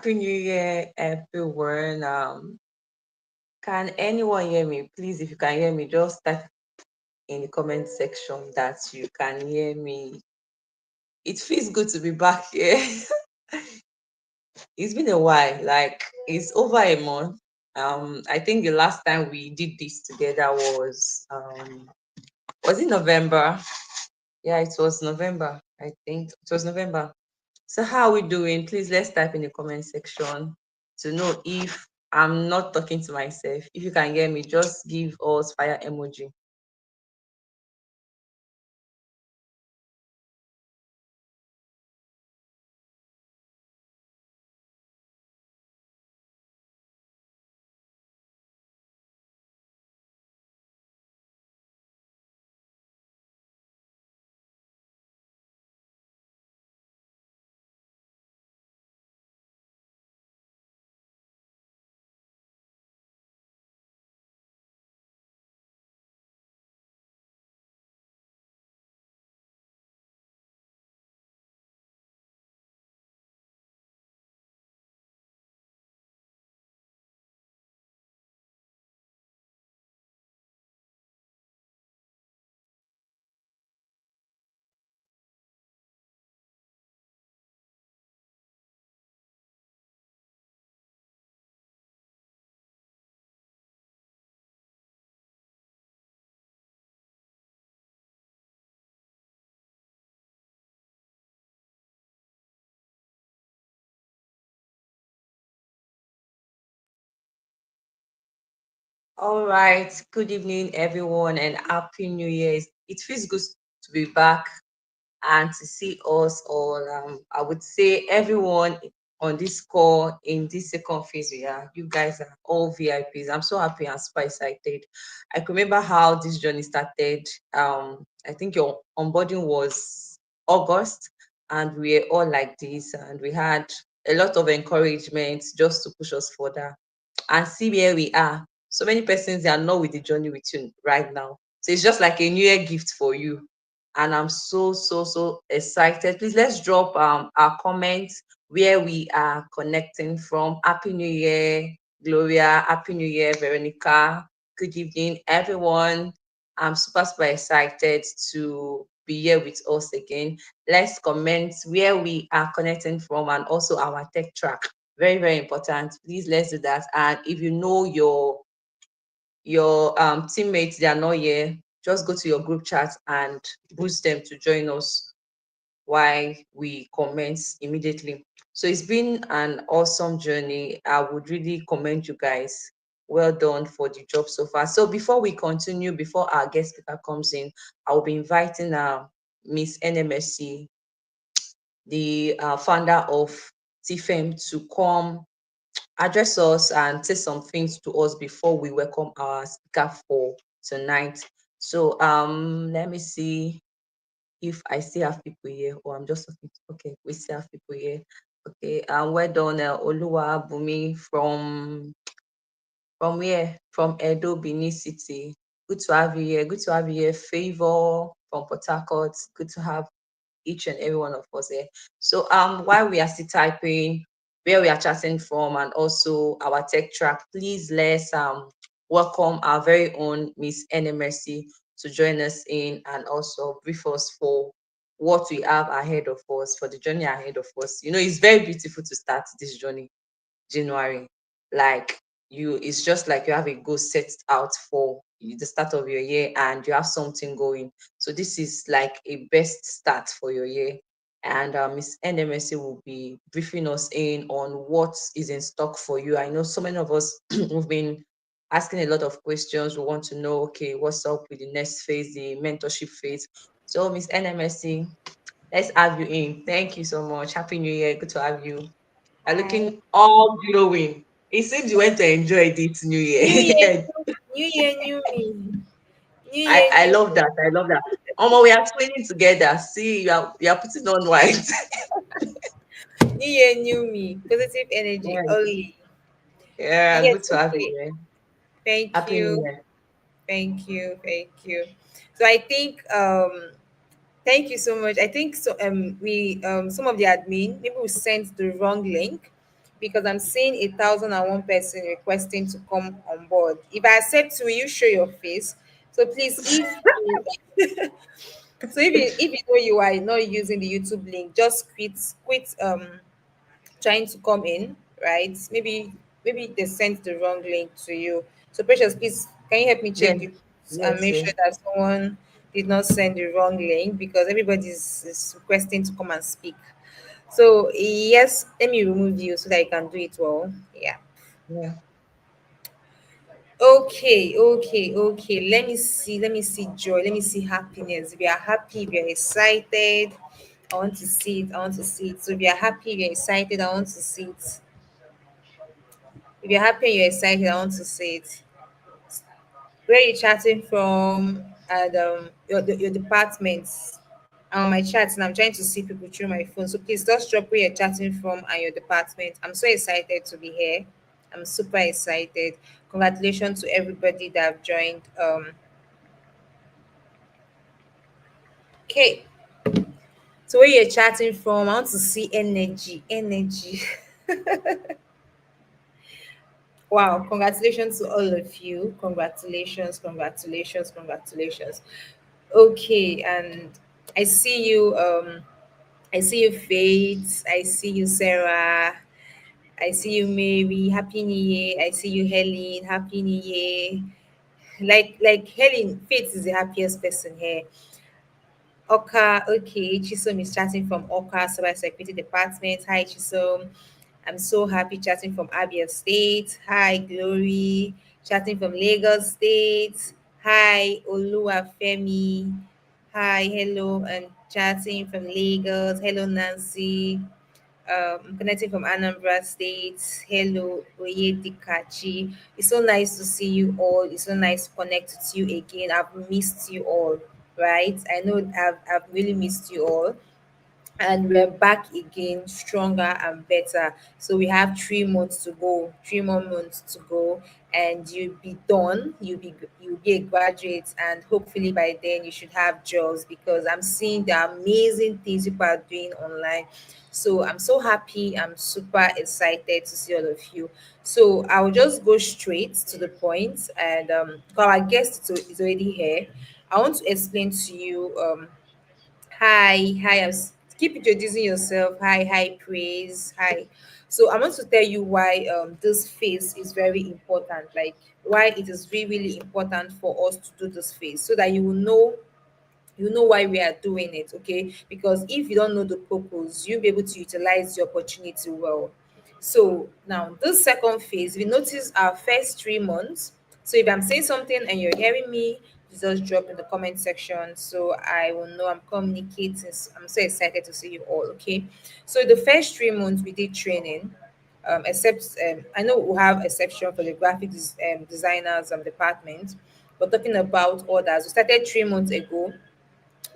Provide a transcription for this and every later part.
Happy New Year, everyone. Can anyone hear me? Please, if you can hear me, just type in the comment section that you can hear me. It feels good to be back here. It's been a while, like it's over a month. I think the last time we did this together was it November? Yeah, it was November. I think it was November. So how are we doing? Please let's type in the comment section to know if I'm not talking to myself. If you can hear me, just give us fire emoji. All right. Good evening, everyone, and happy New Year. It feels good to be back and to see us all. I would say everyone on this call in this second phase, yeah, you guys are all VIPs. I'm so happy and super excited. I can remember how this journey started. I think your onboarding was August, and we were all like this, and we had a lot of encouragement just to push us further and see where we are. So many persons they are not with the journey with you right now. So it's just like a new year gift for you. And I'm so excited. Please let's drop our comments where we are connecting from. Happy New Year, Gloria. Happy New Year, Veronica. Good evening, everyone. I'm super excited to be here with us again. Let's comment where we are connecting from and also our tech track. Very important. Please let's do that. And if you know your teammates they are not here, just go to your group chat and boost them to join us while we commence immediately. So it's been an awesome journey. I would really commend you guys. Well done for the job so far. So before we continue, before our guest speaker comes in, I will be inviting Miss NMSC, the founder of TFEM, to come address us and say some things to us before we welcome our speaker for tonight. So let me see if I still have people here or I'm just looking. Okay, we still have people here. Okay, well done, Oluwa Bumi from where? From Edo, Benin City. Good to have you here. Good to have you here. Favor from Port Harcourt. Good to have each and every one of us here. So while we are still typing where we are chatting from and also our tech track, please let's welcome our very own Miss NMRC to join us in and also brief us for what we have ahead of us, for the journey ahead of us. You know, it's very beautiful to start this journey January. Like it's just like you have a goal set out for the start of your year and you have something going. So this is like a best start for your year. And Miss NMSC will be briefing us in on what is in stock for you. I know so many of us have been asking a lot of questions. We want to know, okay, what's up with the next phase, the mentorship phase. So Miss NMSC, let's have you in. Thank you so much. Happy New Year. Good to have you are Hi. looking all glowing. It seems you went to enjoy this new New Year, year. New Year, New Me. New I, Year, I New love Me. that. I love that. We are twinning together. See, you are putting on white. New Year, New Me. Positive energy Yeah, only. yeah, Yes, good to have you okay. here. Thank Happy New you. Year. Thank you. Thank you. So I think thank you so much. I think so we some of the admin maybe we sent the wrong link. because I'm seeing 1,001 person requesting to come on board. If I accept, will you show your face? So please, if you so if you know you are not using the YouTube link, just quit trying to come in, right? Maybe they sent the wrong link to you. So Precious, please can you help me check Yes, the and yes, make sure yes. that someone did not send the wrong link because everybody is requesting to come and speak. So yes, let me remove you so that you can do it well. Yeah. Yeah, Okay. Let me see joy. Let me see happiness. If you are happy, if you're excited, I want to see it. I want to see it. So if you're happy, if you're excited, I want to see it. If you're happy and you're excited, I want to see it. Where are you chatting from? And your departments. I'm on my chats and I'm trying to see people through my phone. So please just drop where you're chatting from and your department. I'm so excited to be here. I'm super excited. Congratulations to everybody that have joined. Okay. So where you're chatting from, I want to see energy. Energy. Wow, congratulations to all of you. Congratulations. Okay, and I see you, I see you Faith, I see you Sarah, I see you Mary, Happy New Year, I see you Helen, Happy New Year. Like Helen, Faith is the happiest person here. Oka, okay. Chisom is chatting from Oka, Cyber Security Department. Hi, Chisom. I'm so happy chatting from Abia State. Hi, Glory. Chatting from Lagos State. Hi, Oluwafemi. Hi, hello, and chatting from Lagos. Hello, Nancy. Connecting from Anambra State. Hello, Oyedikachi. It's so nice to see you all. It's so nice to connect with you again. I've missed you all, right? I know I've really missed you all, and we're back again stronger and better. So we have 3 months to go, 3 more months to go, and you'll be done. You'll be a graduate, and hopefully by then you should have jobs because I'm seeing the amazing things people are doing online. So I'm so happy. I'm super excited to see all of you. So I'll just go straight to the point, and our guest is already here. I want to explain to you. Hi, keep introducing yourself. Hi, praise. Hi. So I want to tell you why this phase is very important, like why it is really important for us to do this phase, so that you know why we are doing it, okay? Because if you don't know the purpose, you'll be able to utilize the opportunity well. So now this second phase, we notice our first 3 months. So if I'm saying something and you're hearing me, just drop in the comment section so I will know I'm communicating. I'm so excited to see you all, okay? So the first 3 months we did training, except I know we have exception for the designers department, but talking about others, we started 3 months ago.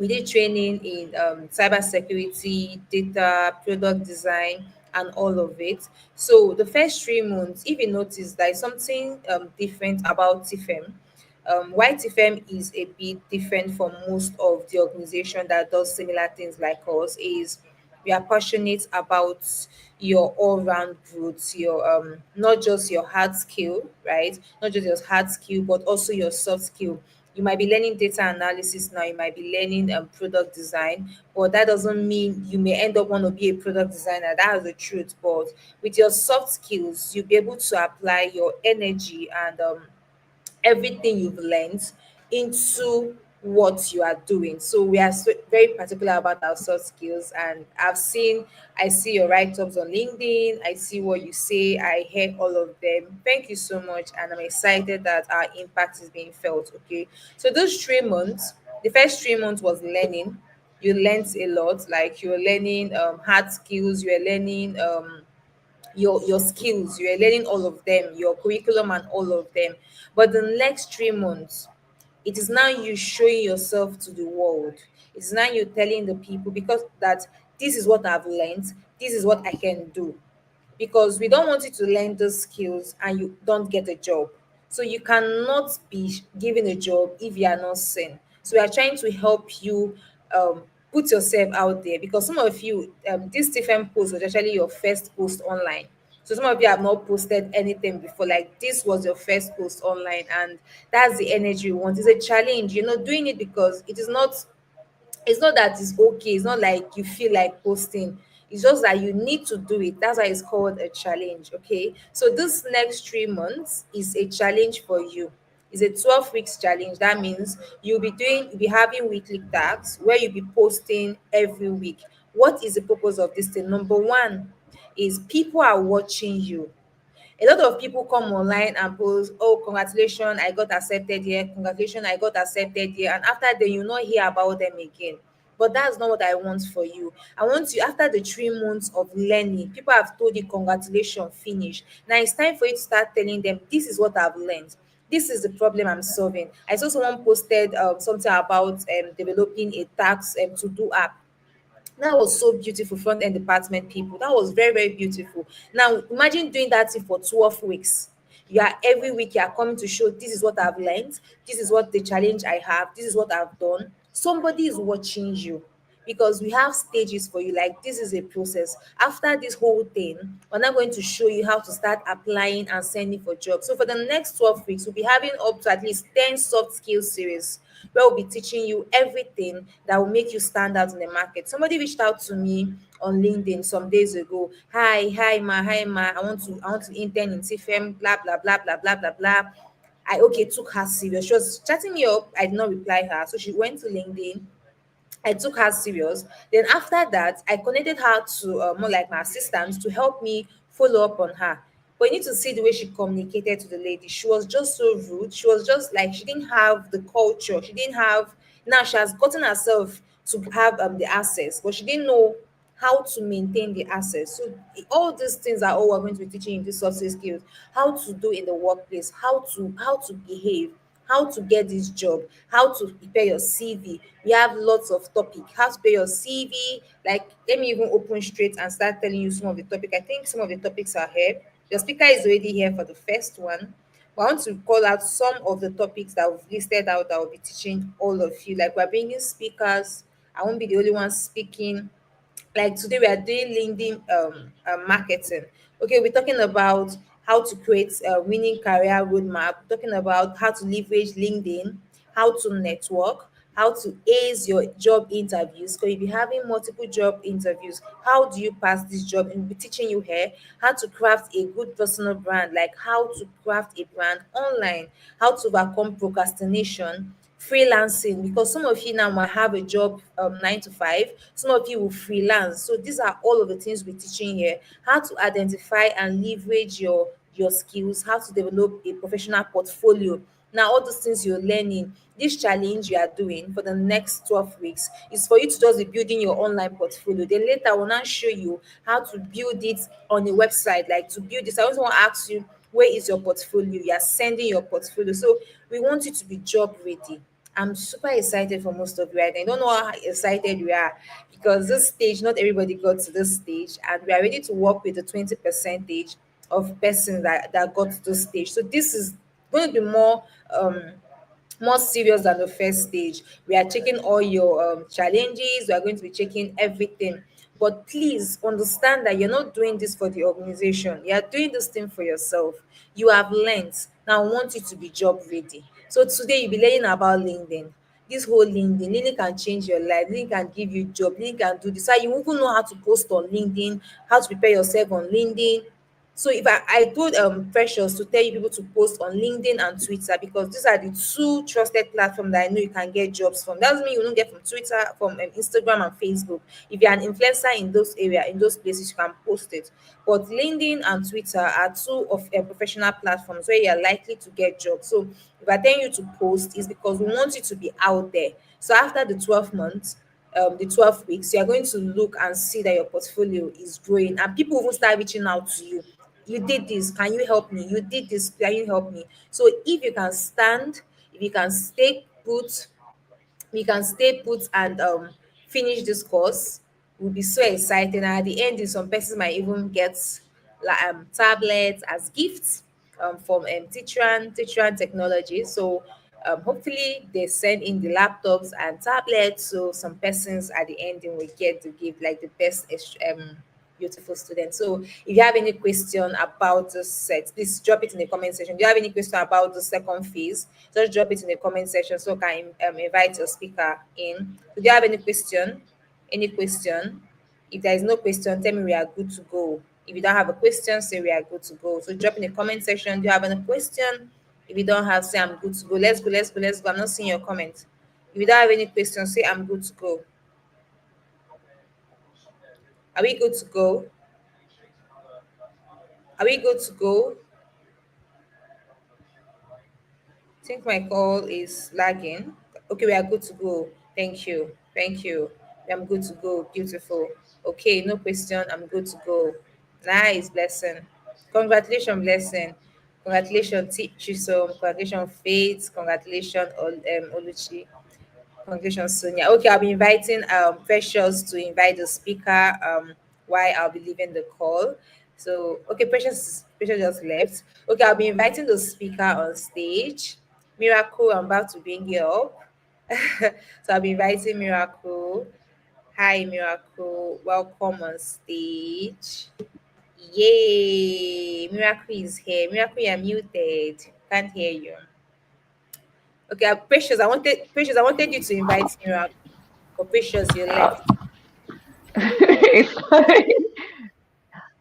We did training in cyber security, data, product design, and all of it. So the first 3 months, if you notice, there is something different about TFEM. Why TFEM is a bit different from most of the organization that does similar things like us is we are passionate about your all-round growth, your not just your hard skill, right? Not just your hard skill, but also your soft skill. You might be learning data analysis now, you might be learning product design, but that doesn't mean you may end up want to be a product designer. That's the truth. But with your soft skills, you'll be able to apply your energy and everything you've learned into what you are doing. So we are very particular about our soft skills. And I see your write-ups on LinkedIn. I see what you say. I hear all of them. Thank you so much. And I'm excited that our impact is being felt. Okay. So those 3 months, the first 3 months was learning. You learned a lot. Like you're learning hard skills. You're learning your skills, you are learning all of them, your curriculum and all of them. But the next 3 months, it is now you showing yourself to the world. It's now you telling the people because that this is what I've learned, this is what I can do. Because we don't want you to learn those skills and you don't get a job. So you cannot be given a job if you are not seen. So we are trying to help you put yourself out there because some of you, this different post was actually your first post online. So some of you have not posted anything before. Like this was your first post online, and that's the energy you want. It's a challenge. You're not doing it because it is not, it's not that it's okay, it's not like you feel like posting, it's just that you need to do it. That's why it's called a challenge. Okay, so this next 3 months is a challenge for you. It's a 12 weeks challenge. That means you'll be having weekly tasks where you'll be posting every week. What is the purpose of this thing? Number one is people are watching you. A lot of people come online and post, oh, congratulations, I got accepted here, congratulations, I got accepted here, and after then you not hear about them again. But that's not what I want for you. I want you, after the 3 months of learning, people have told you congratulations, finish. Now it's time for you to start telling them, this is what I've learned, this is the problem I'm solving. I saw someone posted something about developing a tax to do app. That was so beautiful, front end department people. That was very, very beautiful. Now imagine doing that thing for 12 weeks. You are every week you are coming to show, this is what I've learned, this is what the challenge I have, this is what I've done. Somebody is watching you, because we have stages for you. Like this is a process. After this whole thing, we're now going to show you how to start applying and sending for jobs. So for the next 12 weeks, we'll be having up to at least 10 soft skills series where we'll be teaching you everything that will make you stand out in the market. Somebody reached out to me on LinkedIn some days ago. Hi ma, I want to intern in TEFEM, blah blah blah blah blah blah blah. I okay took her serious. She was chatting me up. I did not reply her. So she went to LinkedIn. I took her serious. Then after that, I connected her to more like my assistant to help me follow up on her. But you need to see the way she communicated to the lady. She was just so rude. She was just like she didn't have the culture. She didn't have, now she has gotten herself to have the access, but she didn't know how to maintain the access. So all these things are all we're going to be teaching in these soft skills. How to do in the workplace, how to behave, how to get this job, how to prepare your CV. We have lots of topic. How to prepare your CV. Like let me even open straight and start telling you some of the topic. I think some of the topics are here. The speaker is already here for the first one. But I want to call out some of the topics that we've listed out that will be teaching all of you. Like we're bringing speakers. I won't be the only one speaking. Like today we are doing LinkedIn marketing. Okay, we're talking about how to create a winning career roadmap, talking about how to leverage LinkedIn, how to network, how to ace your job interviews. So you'll be having multiple job interviews. How do you pass this job? And we'll be teaching you here how to craft a good personal brand, like how to craft a brand online, how to overcome procrastination, freelancing, because some of you now might have a job 9 to 5, some of you will freelance. So these are all of the things we're teaching here. How to identify and leverage your skills, how to develop a professional portfolio. Now all those things you're learning, this challenge you are doing for the next 12 weeks is for you to just be building your online portfolio. Then later I will now show you how to build it on a website. Like to build this, I also want to ask you, where is your portfolio? You are sending your portfolio. So we want you to be job ready. I'm super excited for most of you. I don't know how excited we are, because this stage, not everybody got to this stage, and we are ready to work with the 20 percentage of persons that got to this stage. So this is going to be more serious than the first stage. We are checking all your challenges, we are going to be checking everything. But please understand that you're not doing this for the organization, you are doing this thing for yourself. You have learned. Now I want you to be job ready. So today you'll be learning about LinkedIn. This whole LinkedIn can change your life. LinkedIn can give you job. LinkedIn can do this. So you even know how to post on LinkedIn, how to prepare yourself on LinkedIn. So if I told Precious to tell you people to post on LinkedIn and Twitter, because these are the two trusted platforms that I know you can get jobs from. That doesn't mean you don't get from Twitter, from Instagram and Facebook. If you're an influencer in those area, in those places, you can post it. But LinkedIn and Twitter are two of professional platforms where you're likely to get jobs. So if I tell you to post, is because we want you to be out there. So after the 12 months, the 12 weeks, you are going to look and see that your portfolio is growing, and people will start reaching out to you. You did this, can you help me? You did this, can you help me? So if you can stand, if you can stay put, we can stay put and finish this course, we'll be so excited. And at the end, some persons might even get like tablets as gifts from Teachran Technology. So hopefully they send in the laptops and tablets. So some persons at the end will get to give like the best beautiful students. So if you have any question about this set, please drop it in the comment section. Do you have any question about the second phase? Just drop it in the comment section so I can invite your speaker in. So do you have any question? Any question? If there is no question, tell me we are good to go. If you don't have a question, say we are good to go. So drop in the comment section. Do you have any question? If you don't have, say I'm good to go. Let's go, let's go, let's go. I'm not seeing your comment. If you don't have any questions, say I'm good to go. Are we good to go? Are we good to go? I think my call is lagging. Okay, we are good to go. Thank you. Thank you. I'm good to go. Beautiful. Okay, no question. I'm good to go. Nice, blessing. Congratulations, blessing. Congratulations, Chisom. Congratulations, Faith. Congratulations, Oluchi. Congratulations, Sonia. Okay, I'll be inviting Precious to invite the speaker while I'll be leaving the call. So okay, Precious just left. Okay, I'll be inviting the speaker on stage. Miracle, I'm about to bring you up. So I'll be inviting Miracle. Hi, Miracle. Welcome on stage. Yay! Miracle is here. Miracle, you're muted. Can't hear you. Okay, Precious, I wanted you to invite Miracle. But Precious, you left. It's fine.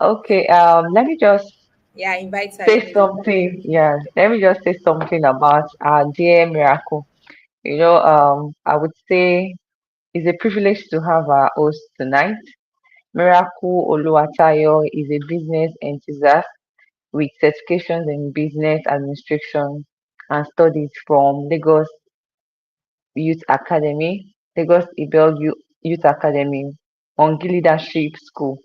Okay, let me just Yeah, invite her. say Let me bring her. something. Yeah, let me just say something about our dear Miracle. I would say it's a privilege to have our host tonight. Miracle Oluwatayo is a business enthusiast with certifications in business administration and studies from Youth Academy, Lagos Ibel Youth Academy, Ongi Leadership School,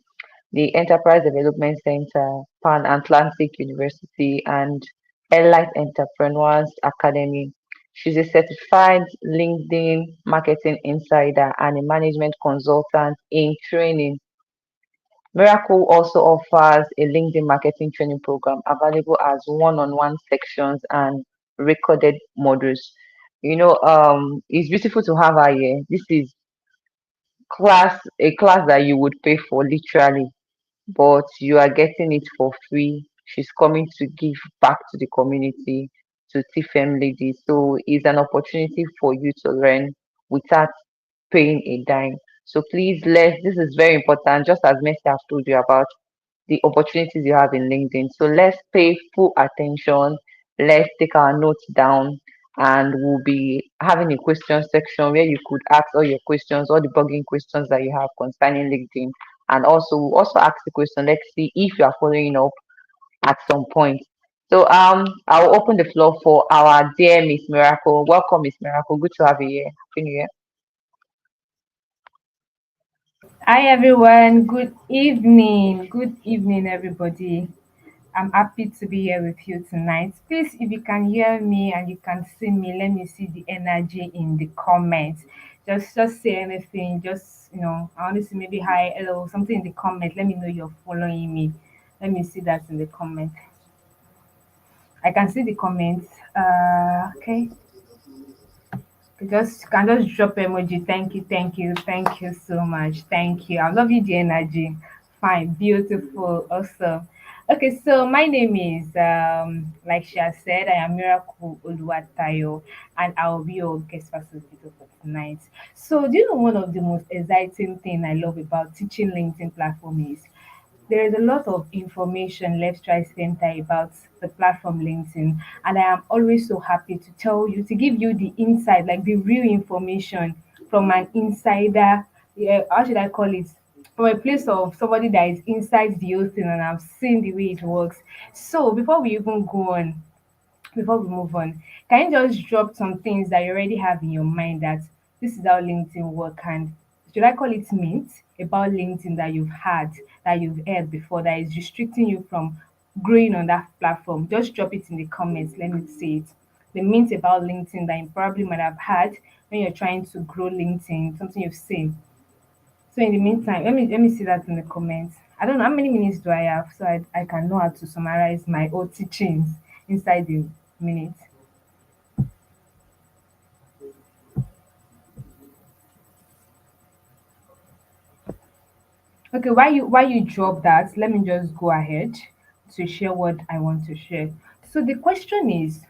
the Enterprise Development Center, Pan Atlantic University, and Elite Entrepreneurs Academy. She's a certified LinkedIn marketing insider and a management consultant in training. Miracle also offers a LinkedIn marketing training program available as one-on-one sections and recorded modules. It's beautiful to have her here. This is a class that you would pay for literally, but you are getting it for free. She's coming to give back to the community, to TFM ladies. So it's an opportunity for you to learn without paying a dime. So please, this is very important, just as Messi have told you about the opportunities you have in LinkedIn. So let's pay full attention. Let's take our notes down, and we'll be having a question section where you could ask all your questions, all the bugging questions that you have concerning LinkedIn. And also ask the question. Let's see if you are following up at some point. So I'll open the floor for our dear Miss Miracle. Welcome, Miss Miracle. Good to have you here. Happy New Year. Hi everyone, good evening. Good evening, everybody. I'm happy to be here with you tonight. Please, if you can hear me and you can see me, let me see the energy in the comments. Just say anything. I want to see maybe hi, hello, something in the comment. Let me know you're following me. Let me see that in the comment. I can see the comments. Okay. Just can just drop emoji. Thank you, thank you, thank you so much. Thank you. I love you, the energy. Fine, beautiful, awesome. Okay, so my name is like she has said, I am Miracle Oluwatayo, and I'll be your guest facilitator for tonight. So, do you know one of the most exciting thing I love about teaching LinkedIn platform is there is a lot of information left, right, center about the platform LinkedIn, and I am always so happy to tell you to give you the insight, like the real information from an insider. Yeah, how should I call it? From a place of somebody that is inside the whole thing, and I've seen the way it works. So before we even go on, before we move on, can you just drop some things that you already have in your mind that this is how LinkedIn work, and should I call it mint about LinkedIn that you've had, that you've heard before, that is restricting you from growing on that platform? Just drop it in the comments. Let me see it. The mint about LinkedIn that you probably might have had when you're trying to grow LinkedIn, something you've seen. So in the meantime, let me see that in the comments. I don't know how many minutes do I have, so I can know how to summarize my old teachings inside the minute. Okay, while you drop that, let me just go ahead to share what I want to share. So the question is,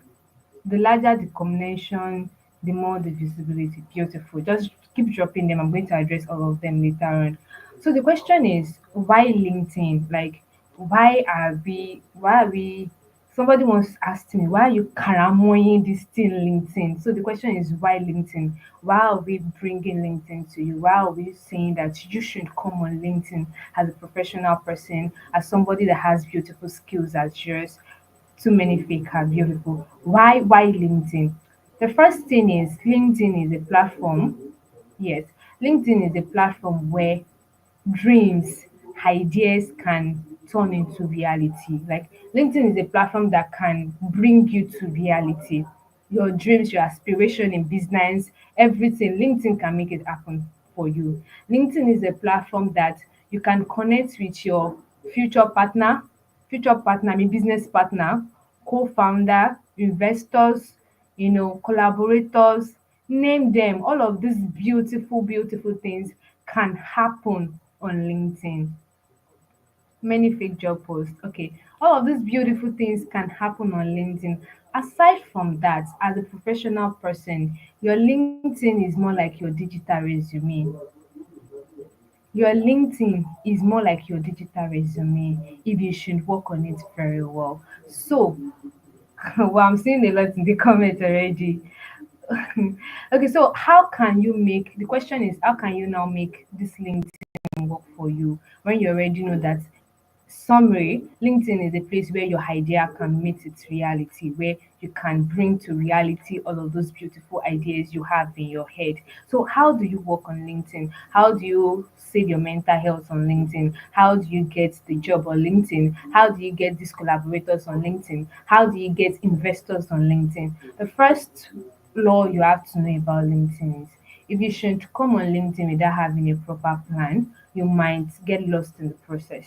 the larger the combination, the more the visibility. Beautiful. Just keep dropping them. I'm going to address all of them later on. So the question is, why LinkedIn? Like, why are we somebody once asked me, why are you caramoying this thing LinkedIn? So the question is, why LinkedIn? Why are we bringing LinkedIn to you? Why are we saying that you should come on LinkedIn as a professional person, as somebody that has beautiful skills as yours? Too many fake are beautiful. Why LinkedIn? The first thing is, LinkedIn is a platform. Yes, LinkedIn is a platform where dreams, ideas can turn into reality. Like, LinkedIn is a platform that can bring you to reality. Your dreams, your aspiration in business, everything, LinkedIn can make it happen for you. LinkedIn is a platform that you can connect with your future partner, I mean business partner, co-founder, investors, collaborators, name them. All of these beautiful, beautiful things can happen on LinkedIn. Many fake job posts. Okay. All of these beautiful things can happen on LinkedIn. Aside from that, as a professional person, your LinkedIn is more like your digital resume. Your LinkedIn is more like your digital resume if you should work on it very well. So, well, I'm seeing a lot in the comments already. Okay, so how can you make the question is, how can you now make this LinkedIn work for you when you already know that summary, LinkedIn is a place where your idea can meet its reality, where you can bring to reality all of those beautiful ideas you have in your head. So, how do you work on LinkedIn? How do you save your mental health on LinkedIn? How do you get the job on LinkedIn? How do you get these collaborators on LinkedIn? How do you get investors on LinkedIn? The first law you have to know about LinkedIn is, if you should come on LinkedIn without having a proper plan, you might get lost in the process.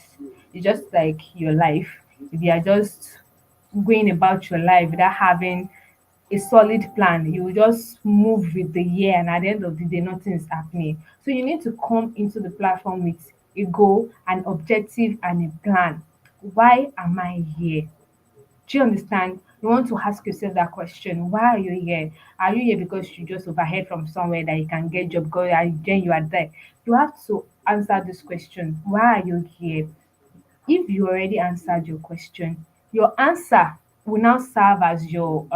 It's just like your life. If you are just going about your life without having a solid plan, you will just move with the year, and at the end of the day, nothing is happening. So you need to come into the platform with a goal, an objective, and a plan. Why am I here? Do you understand? You want to ask yourself that question. Why are you here? Are you here because you just overheard from somewhere that you can get job going and then you are there? You have to answer this question. Why are you here? If you already answered your question, your answer will now serve as your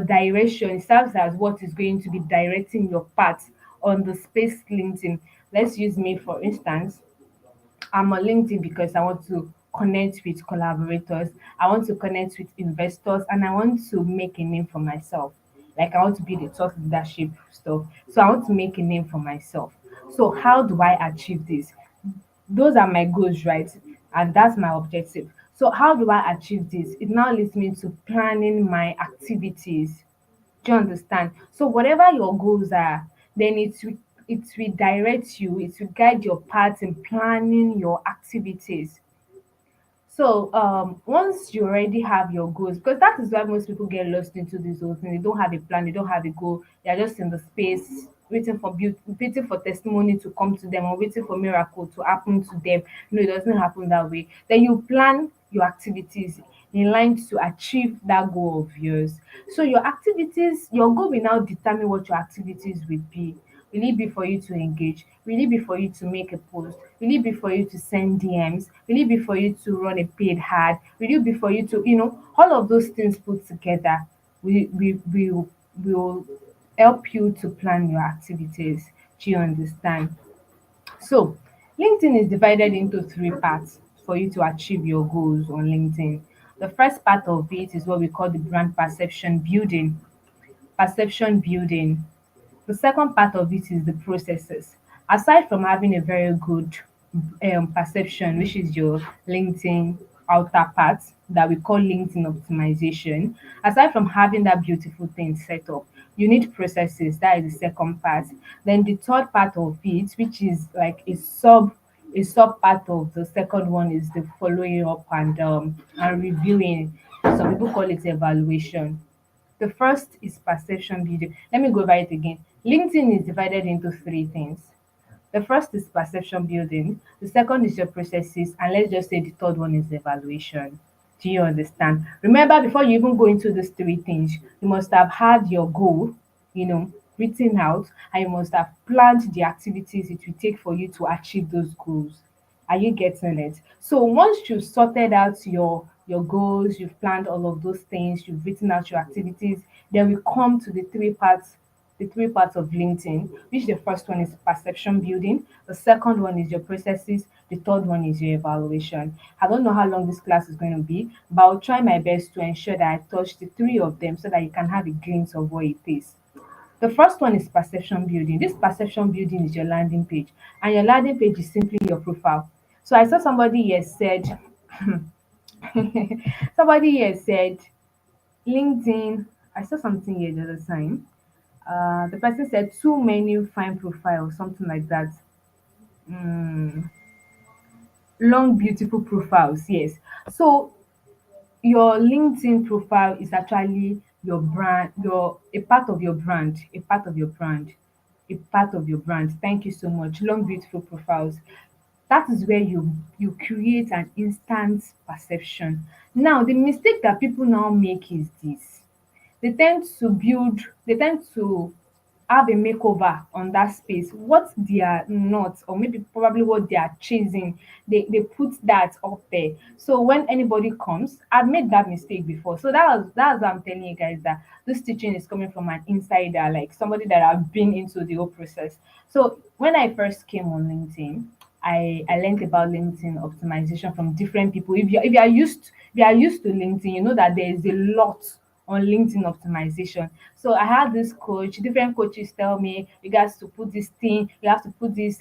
direction. It serves as what is going to be directing your path on the space LinkedIn. Let's use me for instance. I'm on LinkedIn because I want to connect with collaborators, I want to connect with investors, and I want to make a name for myself. Like, I want to be the thought leadership stuff. So I want to make a name for myself. So how do I achieve this? Those are my goals, right? And that's my objective. So how do I achieve this? It now leads me to planning my activities. Do you understand? So whatever your goals are, then it will direct you, it will guide your path in planning your activities. So once you already have your goals, because that is why most people get lost into this whole thing. They don't have a plan, they don't have a goal, they are just in the space waiting for testimony to come to them or waiting for miracle to happen to them. No, it doesn't happen that way. Then you plan your activities in line to achieve that goal of yours. So your activities, your goal will now determine what your activities will be. Will it be for you to engage? Will it be for you to make a post? Will it be for you to send DMs? Will it be for you to run a paid ad? Will it be for you to, all of those things put together will help you to plan your activities. Do you understand? So, LinkedIn is divided into three parts for you to achieve your goals on LinkedIn. The first part of it is what we call the brand perception building. Perception building. The second part of it is the processes. Aside from having a very good perception, which is your LinkedIn outer part that we call LinkedIn optimization, aside from having that beautiful thing set up, you need processes. That is the second part. Then the third part of it, which is like a sub part of the second one, is the following up and reviewing. Some people call it evaluation. The first is perception building. Let me go over it again. LinkedIn is divided into three things. The first is perception building, the second is your processes, and let's just say the third one is evaluation. Do you understand? Remember, before you even go into these three things, you must have had your goal, written out, and you must have planned the activities it will take for you to achieve those goals. Are you getting it? So once you've sorted out your goals, you've planned all of those things, you've written out your activities, then we come to the three parts of LinkedIn, which the first one is perception building, the second one is your processes, the third one is your evaluation. I don't know how long this class is going to be, but I'll try my best to ensure that I touch the three of them so that you can have a glimpse of what it is. The first one is perception building. This perception building is your landing page, and your landing page is simply your profile. So I saw somebody here said, somebody here said, LinkedIn. I saw something here the other time. The person said too many fine profiles, something like that. Mm, long, beautiful profiles. Yes. So your LinkedIn profile is actually your brand, your a part of your brand, a part of your brand, a part of your brand. Thank you so much. Long, beautiful profiles. That is where you create an instant perception. Now, the mistake that people now make is this: they tend to have a makeover on that space. What they are not, or maybe probably what they are chasing, they put that up there. So when anybody comes, I've made that mistake before. So that's what I'm telling you guys, that this teaching is coming from an insider, like somebody that I've been into the whole process. So when I first came on LinkedIn, I learned about LinkedIn optimization from different people. If you are used to LinkedIn, you know that there is a lot on LinkedIn optimization. So I had this coach, different coaches tell me, you guys to put this thing, you have to put this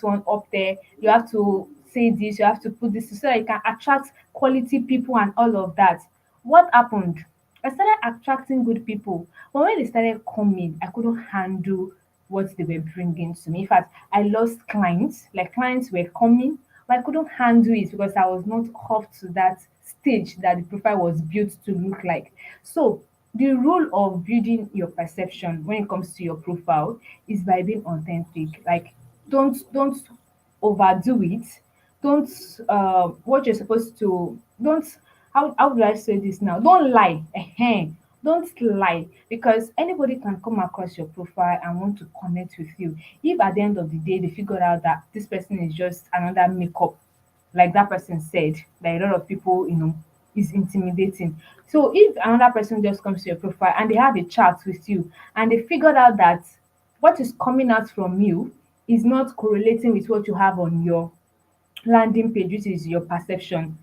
one up there, you have to say this, you have to put this so that you can attract quality people and all of that. What happened? I started attracting good people, but when they started coming, I couldn't handle what they were bringing to me. In fact, I lost clients. Like, clients were coming, but I couldn't handle it because I was not up to that stage that the profile was built to look like. So the rule of building your perception when it comes to your profile is by being authentic. Like, don't overdo it. Don't what you're supposed to don't how do I say this now? Don't lie. Don't lie, because anybody can come across your profile and want to connect with you. If at the end of the day they figure out that this person is just another makeup, like that person said, that a lot of people, is intimidating. So if another person just comes to your profile and they have a chat with you and they figured out that what is coming out from you is not correlating with what you have on your landing page, which is your perception,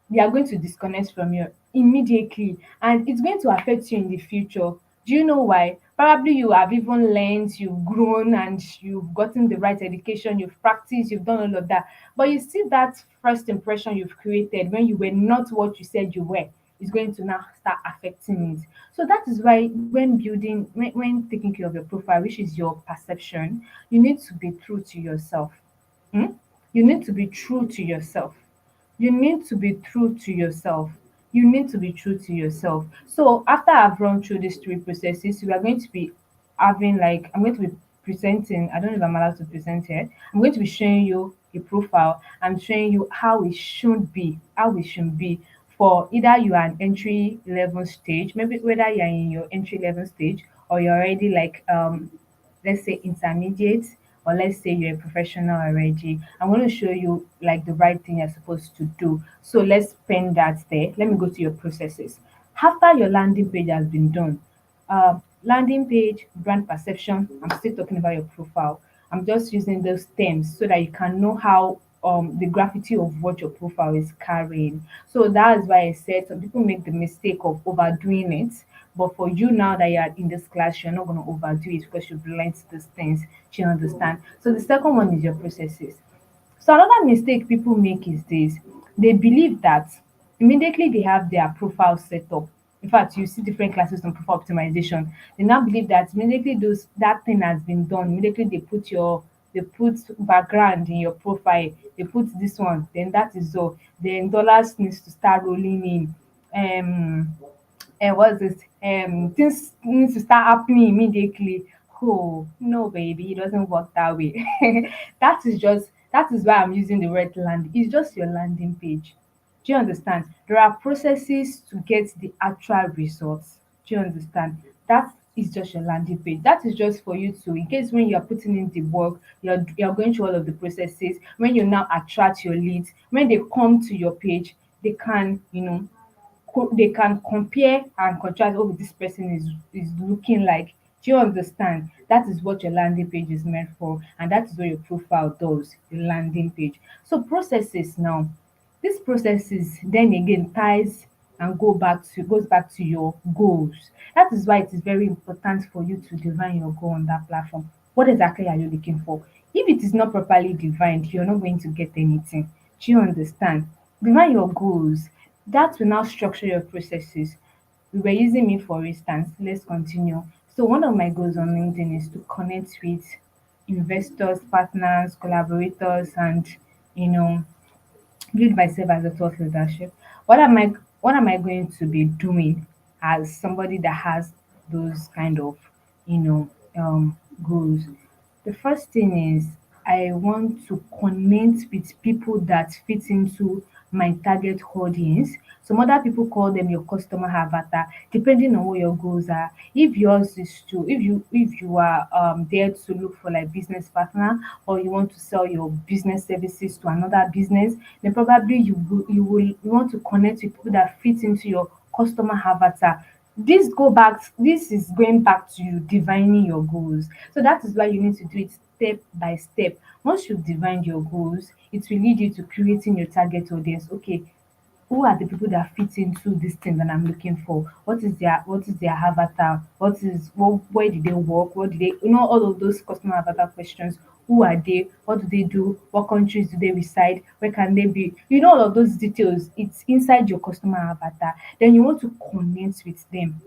they are going to disconnect from you immediately, and it's going to affect you in the future. Do you know why? Probably you have even learned, you've grown, and you've gotten the right education, you've practiced, you've done all of that. But you see that first impression you've created when you were not what you said you were is going to now start affecting it. So that is why when taking care of your profile, which is your perception, you need to be true to yourself. Hmm? You need to be true to yourself. You need to be true to yourself. You need to be true to yourself. So after I've run through these three processes, we are going to be having, like, I'm going to be presenting. I don't know if I'm allowed to present here. I'm going to be showing you a profile. I'm showing you how it should be for either you are an entry level stage, maybe whether you're in your entry level stage or you're already like let's say intermediate, or let's say you're a professional already. I'm going to show you like the right thing you're supposed to do. So let's pen that there. Let me go to your processes. After your landing page has been done, landing page, brand perception, I'm still talking about your profile. I'm just using those terms so that you can know how the graffiti of what your profile is carrying. So that's why I said some people make the mistake of overdoing it. But for you, now that you're in this class, you're not going to overdo it because you've learned these things. Do you understand? So the second one is your processes. So another mistake people make is this: they believe that immediately they have their profile set up. In fact, you see different classes on profile optimization. They now believe that immediately those that thing has been done, immediately they put background in your profile, they put this one, then that is all. Then dollars needs to start rolling in. What's this? Things need to start happening immediately. Oh, no, baby, it doesn't work that way. That is why I'm using the word land. It's just your landing page. Do you understand? There are processes to get the actual results. Do you understand? That is just your landing page. That is just for you to, in case when you're putting in the work, you're going through all of the processes. When you now attract your leads, when they come to your page, they can, they can compare and contrast. Oh, this person is looking like. Do you understand? That is what your landing page is meant for, and that is what your profile does, your landing page. So processes now, this processes then again ties and goes back to your goals. That is why it is very important for you to define your goal on that platform. What exactly are you looking for? If it is not properly defined, you're not going to get anything. Do you understand? Define your goals. That will now structure your processes. We were using me for instance. Let's continue. So one of my goals on LinkedIn is to connect with investors, partners, collaborators, and you know build myself as a thought leadership. What am I going to be doing as somebody that has those kind of you know goals? The first thing is I want to connect with people that fit into my target audience. Some other people call them your customer avatar, depending on what your goals are. If yours is to if you are there to look for like business partner, or you want to sell your business services to another business, then probably you want to connect with people that fit into your customer avatar. This is going back to you defining your goals. So that is why you need to do it step by step. Once you've defined your goals, it will lead you to creating your target audience. Okay, who are the people that fit into this thing that I'm looking for? What is their avatar? Where did they work? What did they all of those customer avatar questions. Who are they? What do they do? What countries do they reside? Where can they be? All of those details. It's inside your customer avatar. Then you want to connect with them.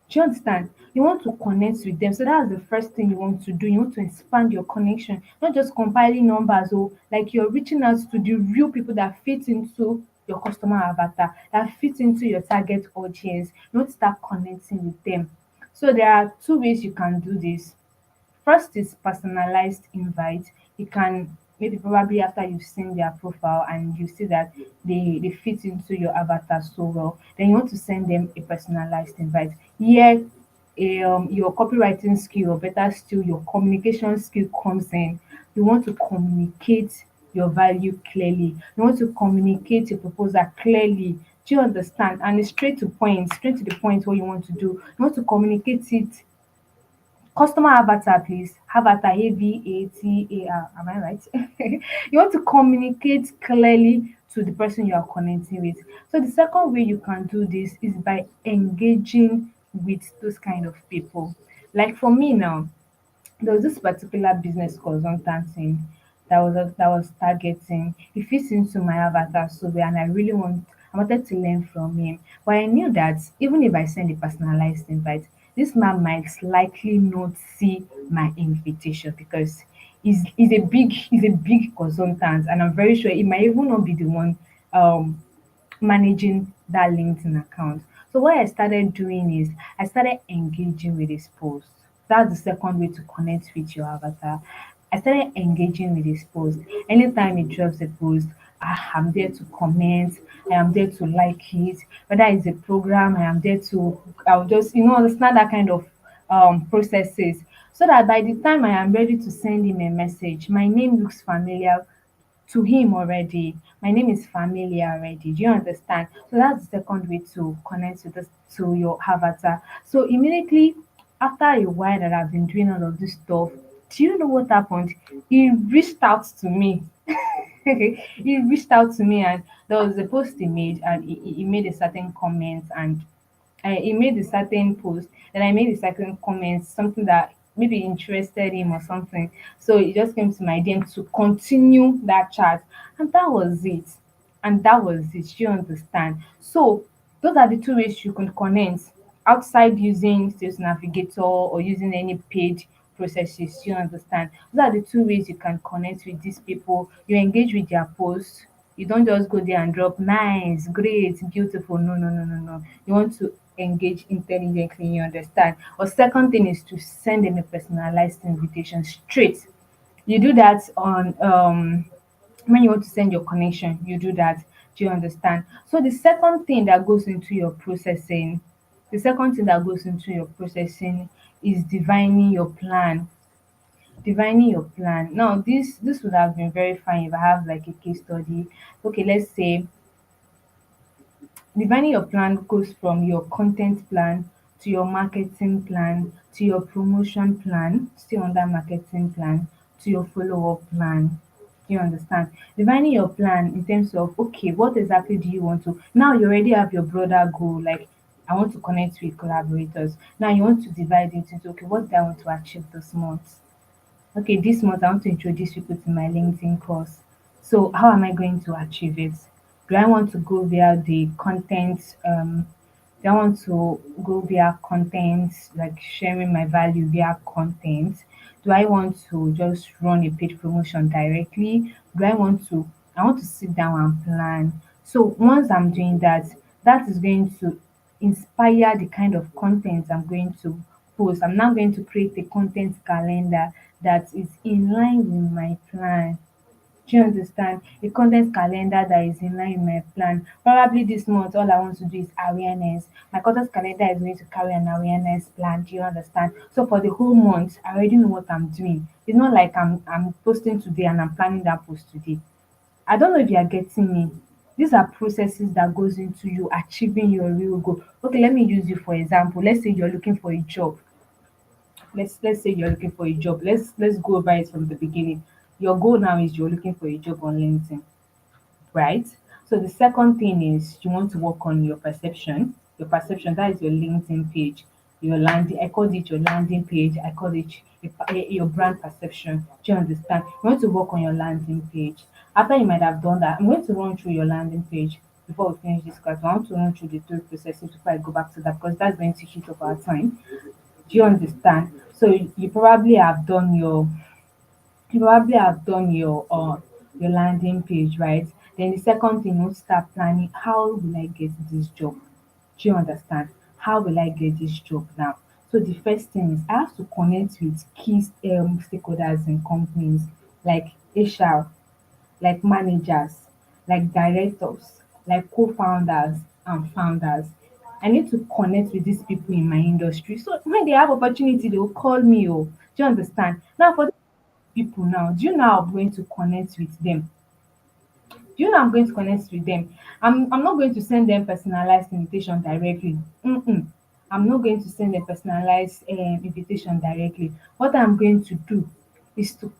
Do you understand? You want to connect with them. So that's the first thing you want to do. You want to expand your connection, not just compiling numbers or like you're reaching out to the real people that fit into your customer avatar, that fit into your target audience. You want to start connecting with them. So there are two ways you can do this. First is personalized invite. You can maybe probably after you've seen their profile and you see that they fit into your avatar so well, then you want to send them a personalized invite. Here, your copywriting skill, or better still, your communication skill comes in. You want to communicate your value clearly. You want to communicate your proposal clearly. Do you understand? And it's straight to the point what you want to do. You want to communicate it. Customer avatar, please. Avatar, AVATAR. Am I right? You want to communicate clearly to the person you are connecting with. So the second way you can do this is by engaging with those kind of people. Like for me now, there was this particular business consultancy that was targeting. He fits into my avatar so well, and I wanted to learn from him. But I knew that even if I send a personalized invite, this man might likely not see my invitation because he's a big consultant, and I'm very sure he might even not be the one um managing that LinkedIn account. So what I started doing is I started engaging with his posts. That's the second way to connect with your avatar. I started engaging with his post. Anytime he drops a post, I'm there to comment. I am there to like it. Whether it's a program, I'll just, understand that kind of processes. So that by the time I am ready to send him a message, my name looks familiar to him already. My name is familiar already. Do you understand? So that's the second way to connect to your avatar. So immediately after a while that I've been doing all of this stuff, do you know what happened? He reached out to me. He reached out to me, and there was a post he made, and he made a certain comment, and he made a certain post, then I made a certain comment, something that maybe interested him or something. So he just came to my DM to continue that chat, and that was it. And that was it. You understand? So those are the two ways you can connect outside using Sales Navigator or using any paid processes. You understand? Those are the two ways you can connect with these people. You engage with their posts. You don't just go there and drop nice, great, beautiful. No, no, no, no, no. You want to engage intelligently, you understand. Or second thing is to send them a personalized invitation straight. You do that on when you want to send your connection, you do that. Do you understand? So the second thing that goes into your processing, the second thing that goes into your processing is divining your plan. Divining your plan. Now this would have been very fine if I have like a case study. Okay, let's say defining your plan goes from your content plan to your marketing plan to your promotion plan, still under marketing plan, to your follow-up plan. Do you understand? Defining your plan in terms of, okay, what exactly do you want to? Now you already have your broader goal, like I want to connect with collaborators. Now you want to divide it into, okay, what do I want to achieve this month? Okay, this month I want to introduce people to my LinkedIn course. So how am I going to achieve it? Do I want to go via the content? Do I want to go via content, like sharing my value via content? Do I want to just run a paid promotion directly? Do I want to? I want to sit down and plan. So once I'm doing that, that is going to inspire the kind of content I'm going to post. I'm now going to create a content calendar that is in line with my plan. Do you understand? A content calendar that is in line with my plan. Probably this month, all I want to do is awareness. My content calendar is going to carry an awareness plan. Do you understand? So for the whole month, I already know what I'm doing. It's not like I'm posting today and I'm planning that post today. I don't know if you are getting me. These are processes that goes into you achieving your real goal. Okay, let me use you for example. Let's say you're looking for a job. Let's say you're looking for a job. Let's go over it from the beginning. Your goal now is you're looking for a job on LinkedIn, right? So the second thing is you want to work on your perception. Your perception, that is your LinkedIn page, your landing. I call it your landing page. I call it your brand perception. Do you understand? You want to work on your landing page. After you might have done that, I'm going to run through your landing page before we finish this class. I want to run through the three processes before I go back to that because that's going to hit up our time. Do you understand? So you probably have done your landing page, right? Then the second thing, you want to start planning, how will I get this job? Do you understand? How will I get this job now? So the first thing is I have to connect with key stakeholders in companies like HR, like managers, like directors, like co-founders and founders. I need to connect with these people in my industry. So when they have opportunity, they will call me. Oh, do you understand? Now for people now, do you know how I'm going to connect with them? Do you know I'm going to connect with them? I'm not going to send them personalized invitation directly. Mm-mm. I'm not going to send a personalized invitation directly. What I'm going to do is to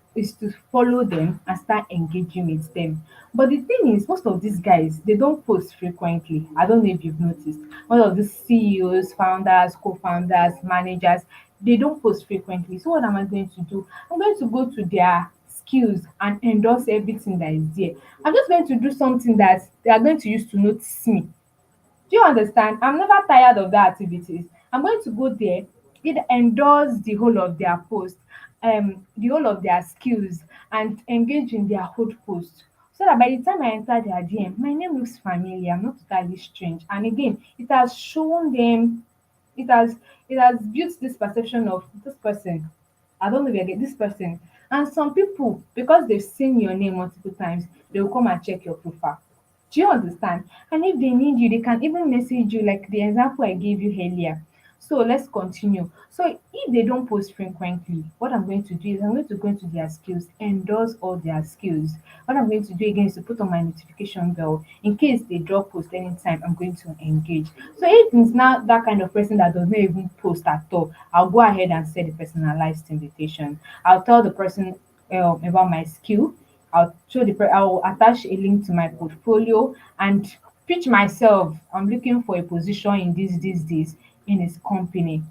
follow them and start engaging with them. But the thing is, most of these guys they don't post frequently. I don't know if you've noticed. Most of these CEOs, founders, co-founders, managers, they don't post frequently. So what am I going to do? I'm going to go to their skills and endorse everything that is there. I'm just going to do something that they are going to use to notice me. Do you understand? I'm never tired of that activities. I'm going to go there, it endorse the whole of their post, the whole of their skills, and engage in their whole post. So that by the time I enter their DM, my name looks familiar, I'm not totally strange. And again, it has shown them, it has it has built this perception of this person. I don't know if you get this person. And some people, because they've seen your name multiple times, they will come and check your profile. Do you understand? And if they need you, they can even message you, like the example I gave you earlier. So let's continue. So if they don't post frequently, what I'm going to do is I'm going to go into their skills, endorse all their skills. What I'm going to do again is to put on my notification bell in case they drop post anytime. I'm going to engage. So if it's not that kind of person that does not even post at all, I'll go ahead and set a personalized invitation. I'll tell the person about my skill. I'll attach a link to my portfolio and pitch myself. I'm looking for a position in this in his company.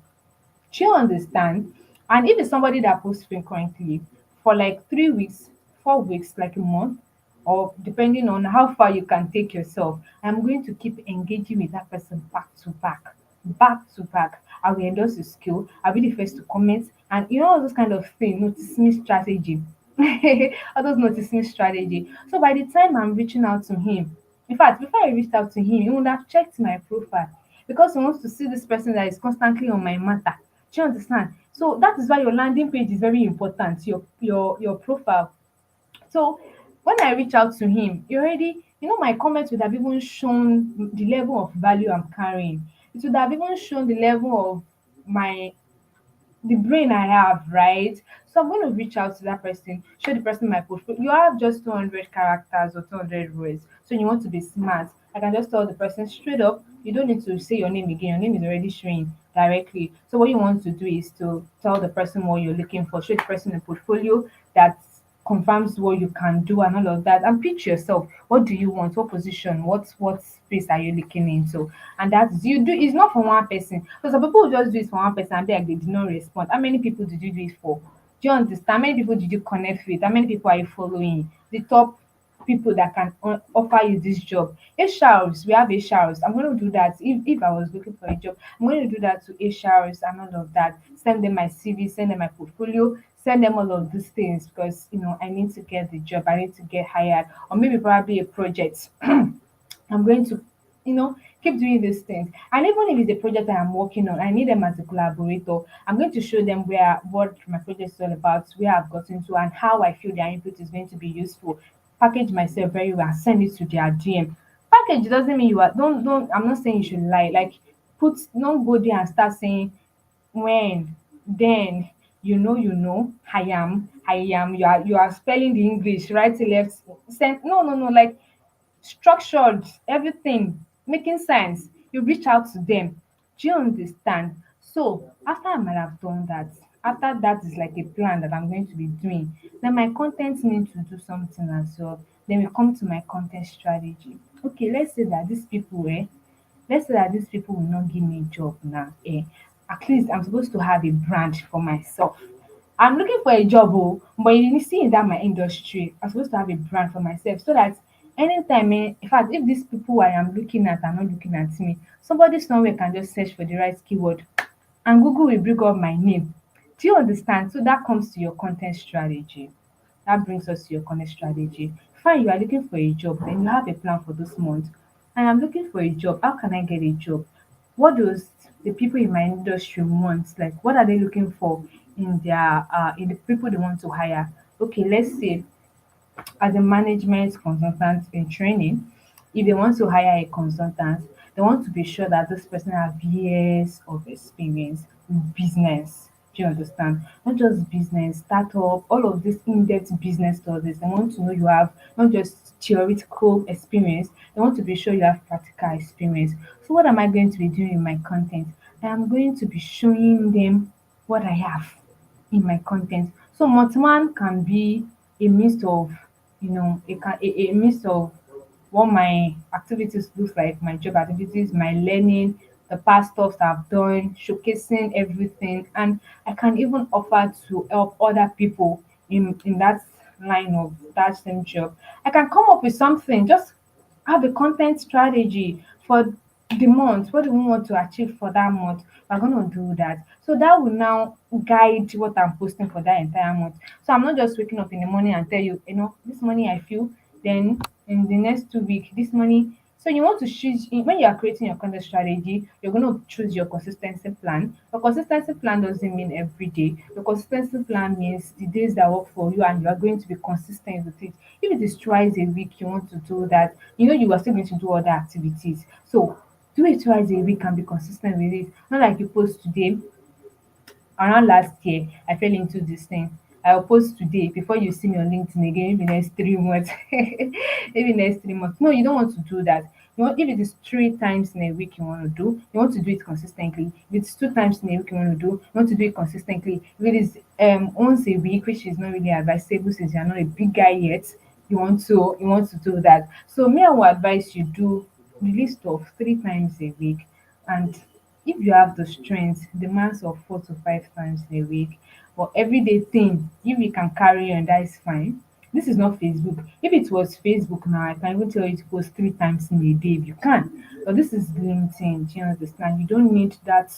Do you understand? And if it's somebody that posts frequently for like 3 weeks, 4 weeks, like a month, or depending on how far you can take yourself, I'm going to keep engaging with that person back to back, back to back. I will endorse his skill. I'll be the first to comment, and you know all those kind of thing. Notice me strategy, all those notice me strategy. So by the time I'm reaching out to him, in fact, before I reached out to him, he would have checked my profile. because he wants to see this person that is constantly on my matter. Do you understand? So that is why your landing page is very important, your profile. So when I reach out to him, he already, my comments would have even shown the level of value I'm carrying. It would have even shown the level of my the brain I have, right? So I'm going to reach out to that person, show the person my portfolio. You have just 200 characters or 200 words, so you want to be smart. I can just tell the person straight up. You don't need to say your name again. Your name is already showing directly. So what you want to do is to tell the person what you're looking for, show the person a portfolio that confirms what you can do and all of that, and pitch yourself. What do you want? What position? What space are you looking into? And that's you do. It's not for one person. So some people will just do it for one person and be like they did not respond. How many people did you do it for? Do you understand? How many people did you connect with? How many people are you following? The top people that can offer you this job. HRs, we have HRs. I'm going to do that. If I was looking for a job, I'm going to do that to HRs and all of that. Send them my CV, send them my portfolio, send them all of these things because I need to get the job. I need to get hired, or maybe probably a project. I'm going to, keep doing these things. And even if it's a project that I'm working on, I need them as a collaborator. I'm going to show them where what my project is all about, where I've gotten to, and how I feel their input is going to be useful. Package myself very well and send it to their DM. Package doesn't mean you are don't I'm not saying you should lie. Like don't go there and start saying when, then, I am, you are spelling the English right, left, no, no, no, like structured, everything making sense. You reach out to them. Do you understand? So after I might have done that, after that is like a plan that I'm going to be doing, then my content need to do something as well. Then we come to my content strategy. Okay, let's say that these people will not give me a job now. At least I'm supposed to have a brand for myself. I'm looking for a job, but you see in that my industry, I'm supposed to have a brand for myself so that anytime, in fact, if these people I am looking at are not looking at me, somebody somewhere can just search for the right keyword and Google will bring up my name. Do you understand? So that comes to your content strategy. That brings us to your content strategy. Fine, you are looking for a job, then you have a plan for this month. I am looking for a job. How can I get a job? What does the people in my industry want? Like, what are they looking for in the people they want to hire? Okay, let's say as a management consultant in training, if they want to hire a consultant, they want to be sure that this person has years of experience in business. Do you understand? Not just business, startup, all of this in-depth business studies. They want to know you have not just theoretical experience, they want to be sure you have practical experience. So what am I going to be doing in my content? I am going to be showing them what I have in my content. So Mothman can be a mix of, a mix of what my activities looks like, my job activities, my learning, the past stuff I've done, showcasing everything, and I can even offer to help other people in that line of that same job. I can come up with something, just have a content strategy for the month. What do we want to achieve for that month? We're going to do that. So that will now guide what I'm posting for that entire month. So I'm not just waking up in the morning and tell you, this morning I feel, then in the next 2 weeks, this money. So you want to choose when you are creating your content strategy, you're going to choose your consistency plan. Your consistency plan doesn't mean every day. Your consistency plan means the days that work for you and you are going to be consistent with it. If it is twice a week you want to do that, you are still going to do other activities. So do it twice a week and be consistent with it. Not like you post today, around last year I fell into this thing. I will post today before you see me on LinkedIn again, maybe next 3 months. Maybe next 3 months. No, you don't want to do that. If it is 3 times in a week you want to do, you want to do it consistently. If it's 2 times in a week you want to do, you want to do it consistently. If it is once a week, which is not really advisable since you're not a big guy yet, you want to do that. So me, I will advise you do the list of 3 times a week, and if you have the strength, the mass of 4 to 5 times in a week, or everyday thing, if you can carry on, that is fine. This is not Facebook. If it was Facebook now, I can even tell you to post 3 times in a day if you can. But this is LinkedIn. Do you understand? You don't need that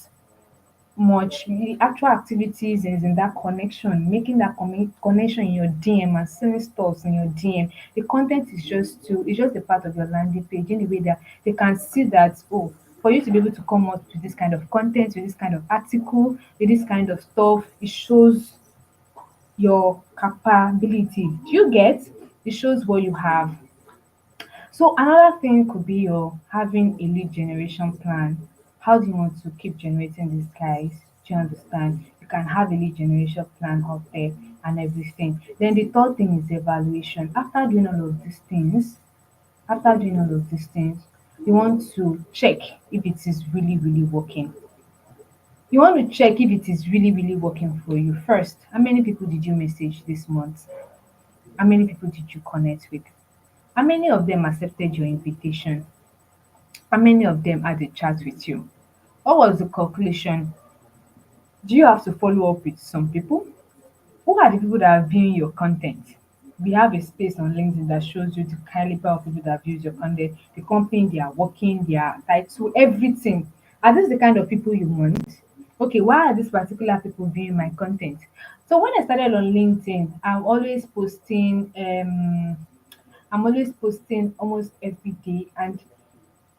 much. The actual activities is in that connection, making that connection in your DM and selling stuff in your DM. The content is just a part of your landing page in a way that they can see that, oh, For you to be able to come up with this kind of content, with this kind of article, with this kind of stuff, it shows your capability. Do you get? It shows what you have. So another thing could be your having a lead generation plan. How do you want to keep generating these guys? Do you understand? You can have a lead generation plan up there and everything. Then the third thing is evaluation. After doing all of these things, you want to check if it is really, really working. You want to check if it is really, really working for you. First, how many people did you message this month? How many people did you connect with? How many of them accepted your invitation? How many of them had a chat with you? What was the conclusion? Do you have to follow up with some people? Who are the people that are viewing your content? We have a space on LinkedIn that shows you the caliber of people that views your content, the company they are working, their title, everything. Are these the kind of people you want? Okay, why are these particular people viewing my content? So when I started on LinkedIn, I'm always posting almost every day, and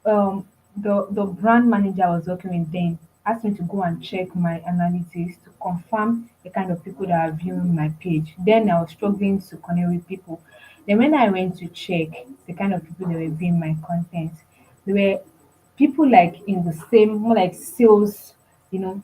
um the brand manager I was working with then asked me to go and check my analytics to confirm the kind of people that are viewing my page. Then I was struggling to connect with people. Then when I went to check the kind of people that were viewing my content, they were people like in the same, more like sales, you know,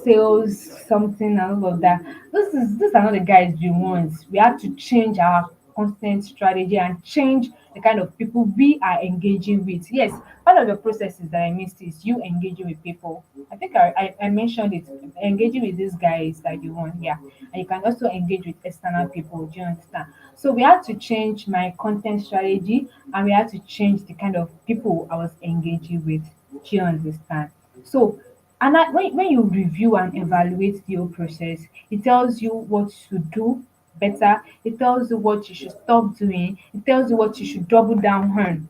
sales something and all of that. These are not the guys we want. We have to change our content strategy and change the kind of people we are engaging with. Yes, part of the processes that I missed is you engaging with people. I think I mentioned it, engaging with these guys that you want, yeah. And you can also engage with external people. Do you understand? So we had to change my content strategy, and we had to change the kind of people I was engaging with. Do you understand? So, when you review and evaluate the whole process, it tells you what to do better. It tells you what you should stop doing. It tells you what you should double down on.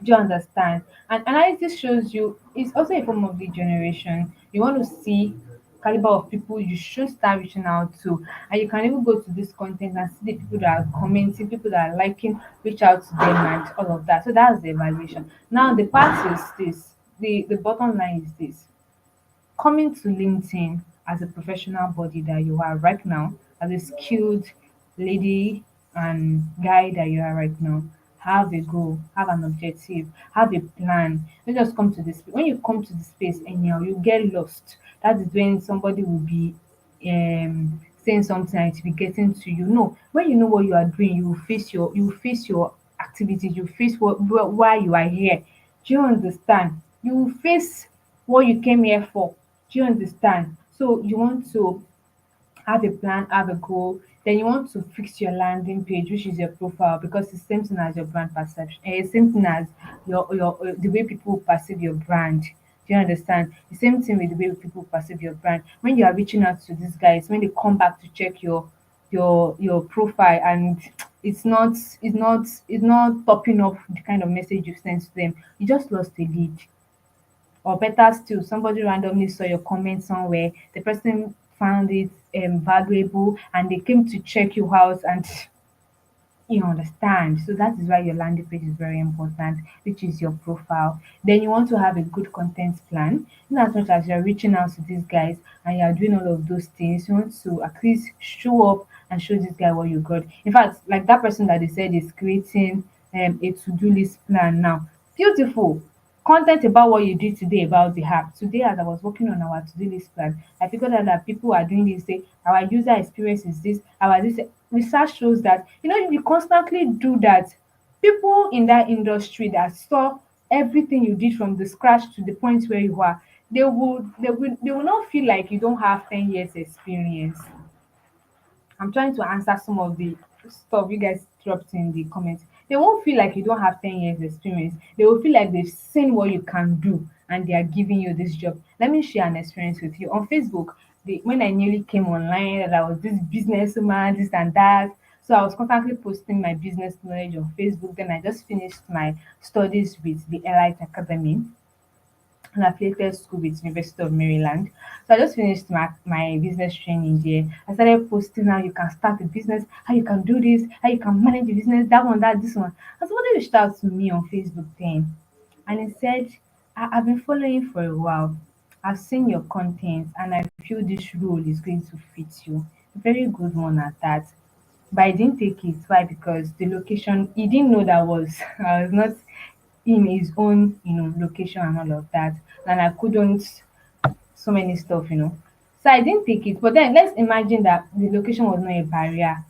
Do you understand? And analysis shows you it's also a form of lead generation. You want to see caliber of people you should start reaching out to, and you can even go to this content and see the people that are commenting, people that are liking, reach out to them and all of that. So that's the evaluation. Now the part is this. The bottom line is this: coming to LinkedIn as a professional body that you are right now, as a skilled lady and guy that you are right now, have a goal, have an objective, have a plan. Don't just come to this. When you come to the space anyhow, you get lost. That is when somebody will be saying something and it will be getting to you. No, when you know what you are doing, you will face your activities, you face why you are here. Do you understand? You will face what you came here for. Do you understand? So you want to have a plan, have a goal, then you want to fix your landing page, which is your profile, because it's same thing as your brand perception. It's same thing as your the way people perceive your brand. Do you understand? The same thing with the way people perceive your brand. When you are reaching out to these guys, when they come back to check your profile and it's not topping up the kind of message you sent to them, you just lost a lead. Or better still, somebody randomly saw your comment somewhere, the person found it valuable and they came to check you out, and you understand. So that is why your landing page is very important, which is your profile. Then you want to have a good content plan. In as much as you're reaching out to these guys and you're doing all of those things, you want to at least show up and show this guy what you got. In fact, like that person that they said is creating a to-do list plan now. Beautiful content about what you did today about the app. Today, as I was working on our to-do list plan, I figured out that people are doing this. Say our user experience is this. Our this research shows that if you constantly do that, people in that industry that saw everything you did from the scratch to the point where you are, they will not feel like you don't have 10 years experience. I'm trying to answer some of the stuff you guys dropped in the comments. They won't feel like you don't have 10 years experience. They will feel like they've seen what you can do and they are giving you this job. Let me share an experience with you. On Facebook, when I newly came online, that I was this businesswoman, this and that. So I was constantly posting my business knowledge on Facebook. Then I just finished my studies with the Elite Academy, an affiliated school with University of Maryland. So I just finished my business training there. I started posting how you can start a business, how you can do this, how you can manage the business, that one, that, this one. And somebody reached out to me on Facebook then and he said, I've been following for a while. I've seen your content and I feel this role is going to fit you. A very good one at that. But I didn't take it. Why? Because the location, he didn't know that was I was not in his own, location and all of that. And I couldn't so many stuff. So I didn't take it. But then let's imagine that the location was not a barrier.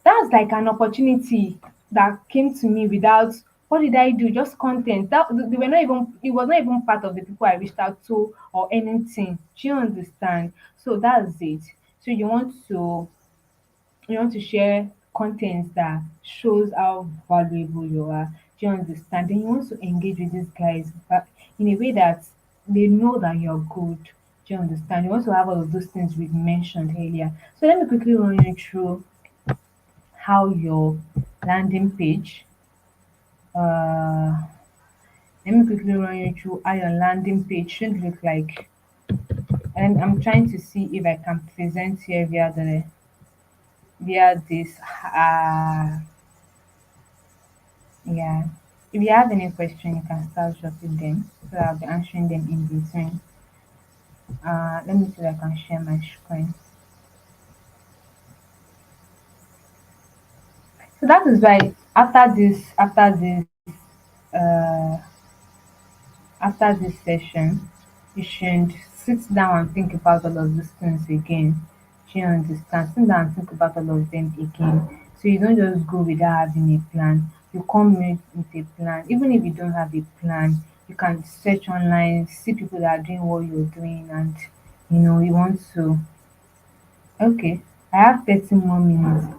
That's like an opportunity that came to me without what did I do? Just content. That they were not even it was not even part of the people I reached out to or anything. Do you understand? So that's it. So you want to share content that shows how valuable you are. Do you understand? Then you want to engage with these guys but in a way that they know that you're good. Do you understand? You want to have all of those things we've mentioned earlier. So let me quickly run you through how your landing page uh let me quickly run you through how your landing page should look like, and I'm trying to see if I can present here via this yeah. If you have any question you can start dropping them so I'll be answering them in between. Let me see if I can share my screen. So that is why uh after this session, you should sit down and think about all of these things again. Do you understand? Sit down and think about all of them again. So you don't just go without having a plan. You come with a plan. Even if you don't have a plan, you can search online, see people that are doing what you're doing, and you want to. Okay, I have 30 more minutes.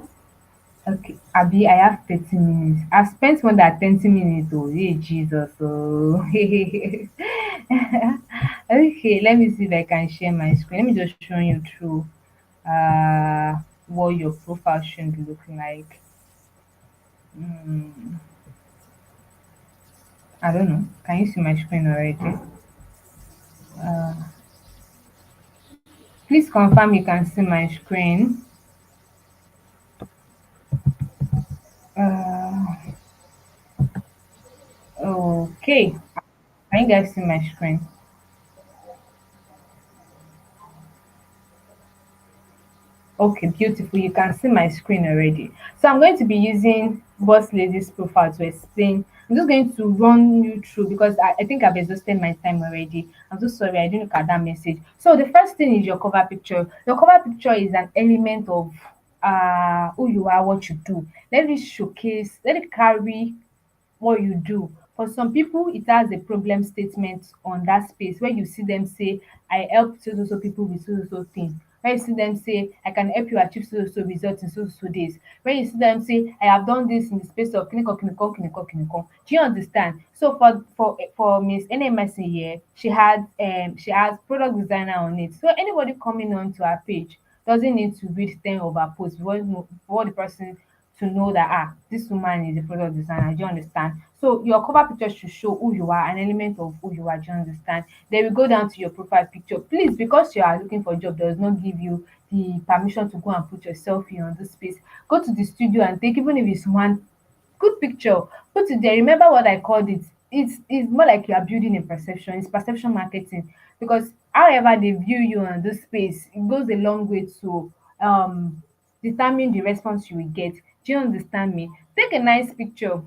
Okay, Abi, I have 30 minutes. I've spent more than 20 minutes. Oh, hey, Jesus. Oh, okay, let me see if I can share my screen. Let me just show you through what your profile should look like. Mm, I don't know. Can you see my screen already? Uh, please confirm you can see my screen. Uh, okay. Can you guys see my screen? Okay, beautiful. You can see my screen already. So I'm going to be using Boss Lady's profile to explain. I'm just going to run you through because I think I've exhausted my time already. I'm so sorry, I didn't look at that message. So the first thing is your cover picture. Your cover picture is an element of who you are, what you do. Let it showcase, let it carry what you do. For some people, it has a problem statement on that space where you see them say, I help so so so people with so so so thing. When you see them say, I can help you achieve so so so results in so so so days. When you see them say, I have done this in the space of clinical, clinical, clinical, clinical. Do you understand? So for Miss NMSC here, she has product designer on it. So anybody coming onto her page doesn't need to read 10 of her posts before the person to know that this woman is a product designer. Do you understand? So your cover picture should show who you are, an element of who you are. Do you understand? Then we go down to your profile picture. Please, because you are looking for a job, does not give you the permission to go and put your selfie on this space. Go to the studio and take, even if it's one good picture, put it there. Remember what I called it? It's more like you are building a perception. It's perception marketing, because however they view you on this space, it goes a long way to um determine the response you will get. Do you understand me? Take a nice picture.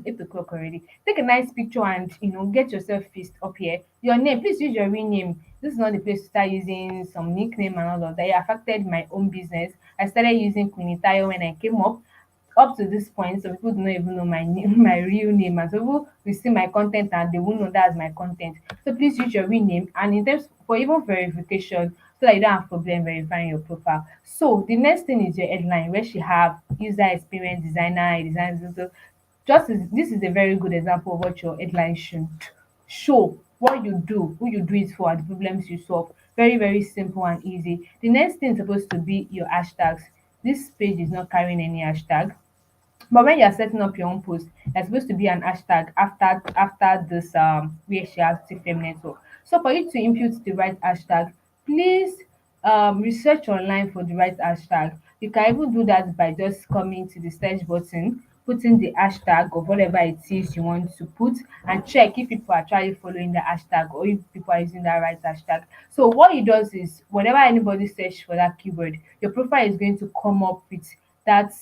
8 o'clock already. Take a nice picture and get yourself fixed up here. Your name, please use your real name. This is not the place to start using some nickname and all of that. It affected my own business. I started using Quinitayo when I came up to this point. Some people do not even know my name, my real name, and some people will see my content and they won't know that's my content. So please use your real name, and in terms for even verification, so that you don't have problem verifying your profile. So the next thing is your headline, where she have user experience designer, design. So just this is a very good example of what your headline should show: what you do, who you do it for, and the problems you solve. Very, very simple and easy. The next thing is supposed to be your hashtags. This page is not carrying any hashtag, but when you're setting up your own post, there's supposed to be an hashtag after this where she has TFM network. So for you to input the right hashtag, please research online for the right hashtag. You can even do that by just coming to the search button, put in the hashtag of whatever it is you want to put, and check if people are actually following the hashtag or if people are using that right hashtag. So what it does is whenever anybody search for that keyword, your profile is going to come up with that,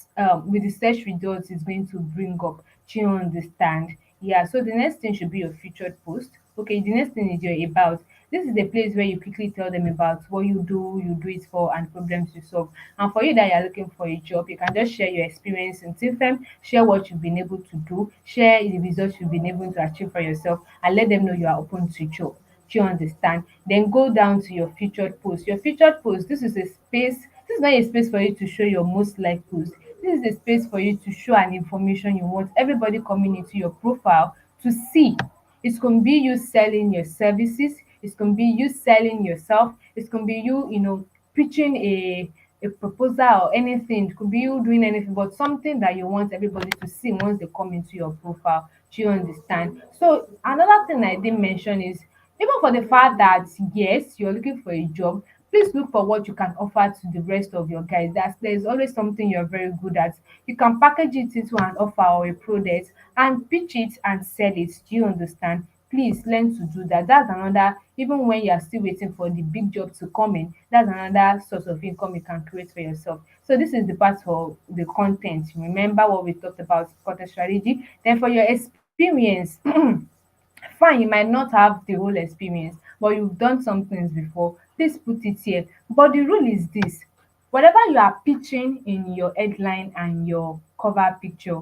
with the search results it's going to bring up. Do you understand? Yeah, so the next thing should be your featured post. Okay, the next thing is your about. This is the place where you quickly tell them about what you do it for, and problems you solve. And for you that you're looking for a job, you can just share your experience in TFM, share what you've been able to do, share the results you've been able to achieve for yourself, and let them know you are open to job. Do you understand? Then go down to your featured post. Your featured post, this is a space, this is not a space for you to show your most liked post. This is a space for you to show an information you want everybody coming into your profile to see. It's going to be you selling your services. It's going to be you selling yourself. It's going to be you, pitching a proposal or anything. It could be you doing anything, but something that you want everybody to see once they come into your profile. Do you understand? So another thing I didn't mention is, even for the fact that yes, you're looking for a job, please look for what you can offer to the rest of your guys. There's always something you're very good at. You can package it into an offer or a product and pitch it and sell it. Do you understand? Please learn to do that. That's another, even when you're still waiting for the big job to come in, that's another source of income you can create for yourself. So this is the part for the content. Remember what we talked about, content strategy. Then for your experience, fine, you might not have the whole experience, but you've done some things before. Please put it here. But the rule is this: whatever you are pitching in your headline and your cover picture,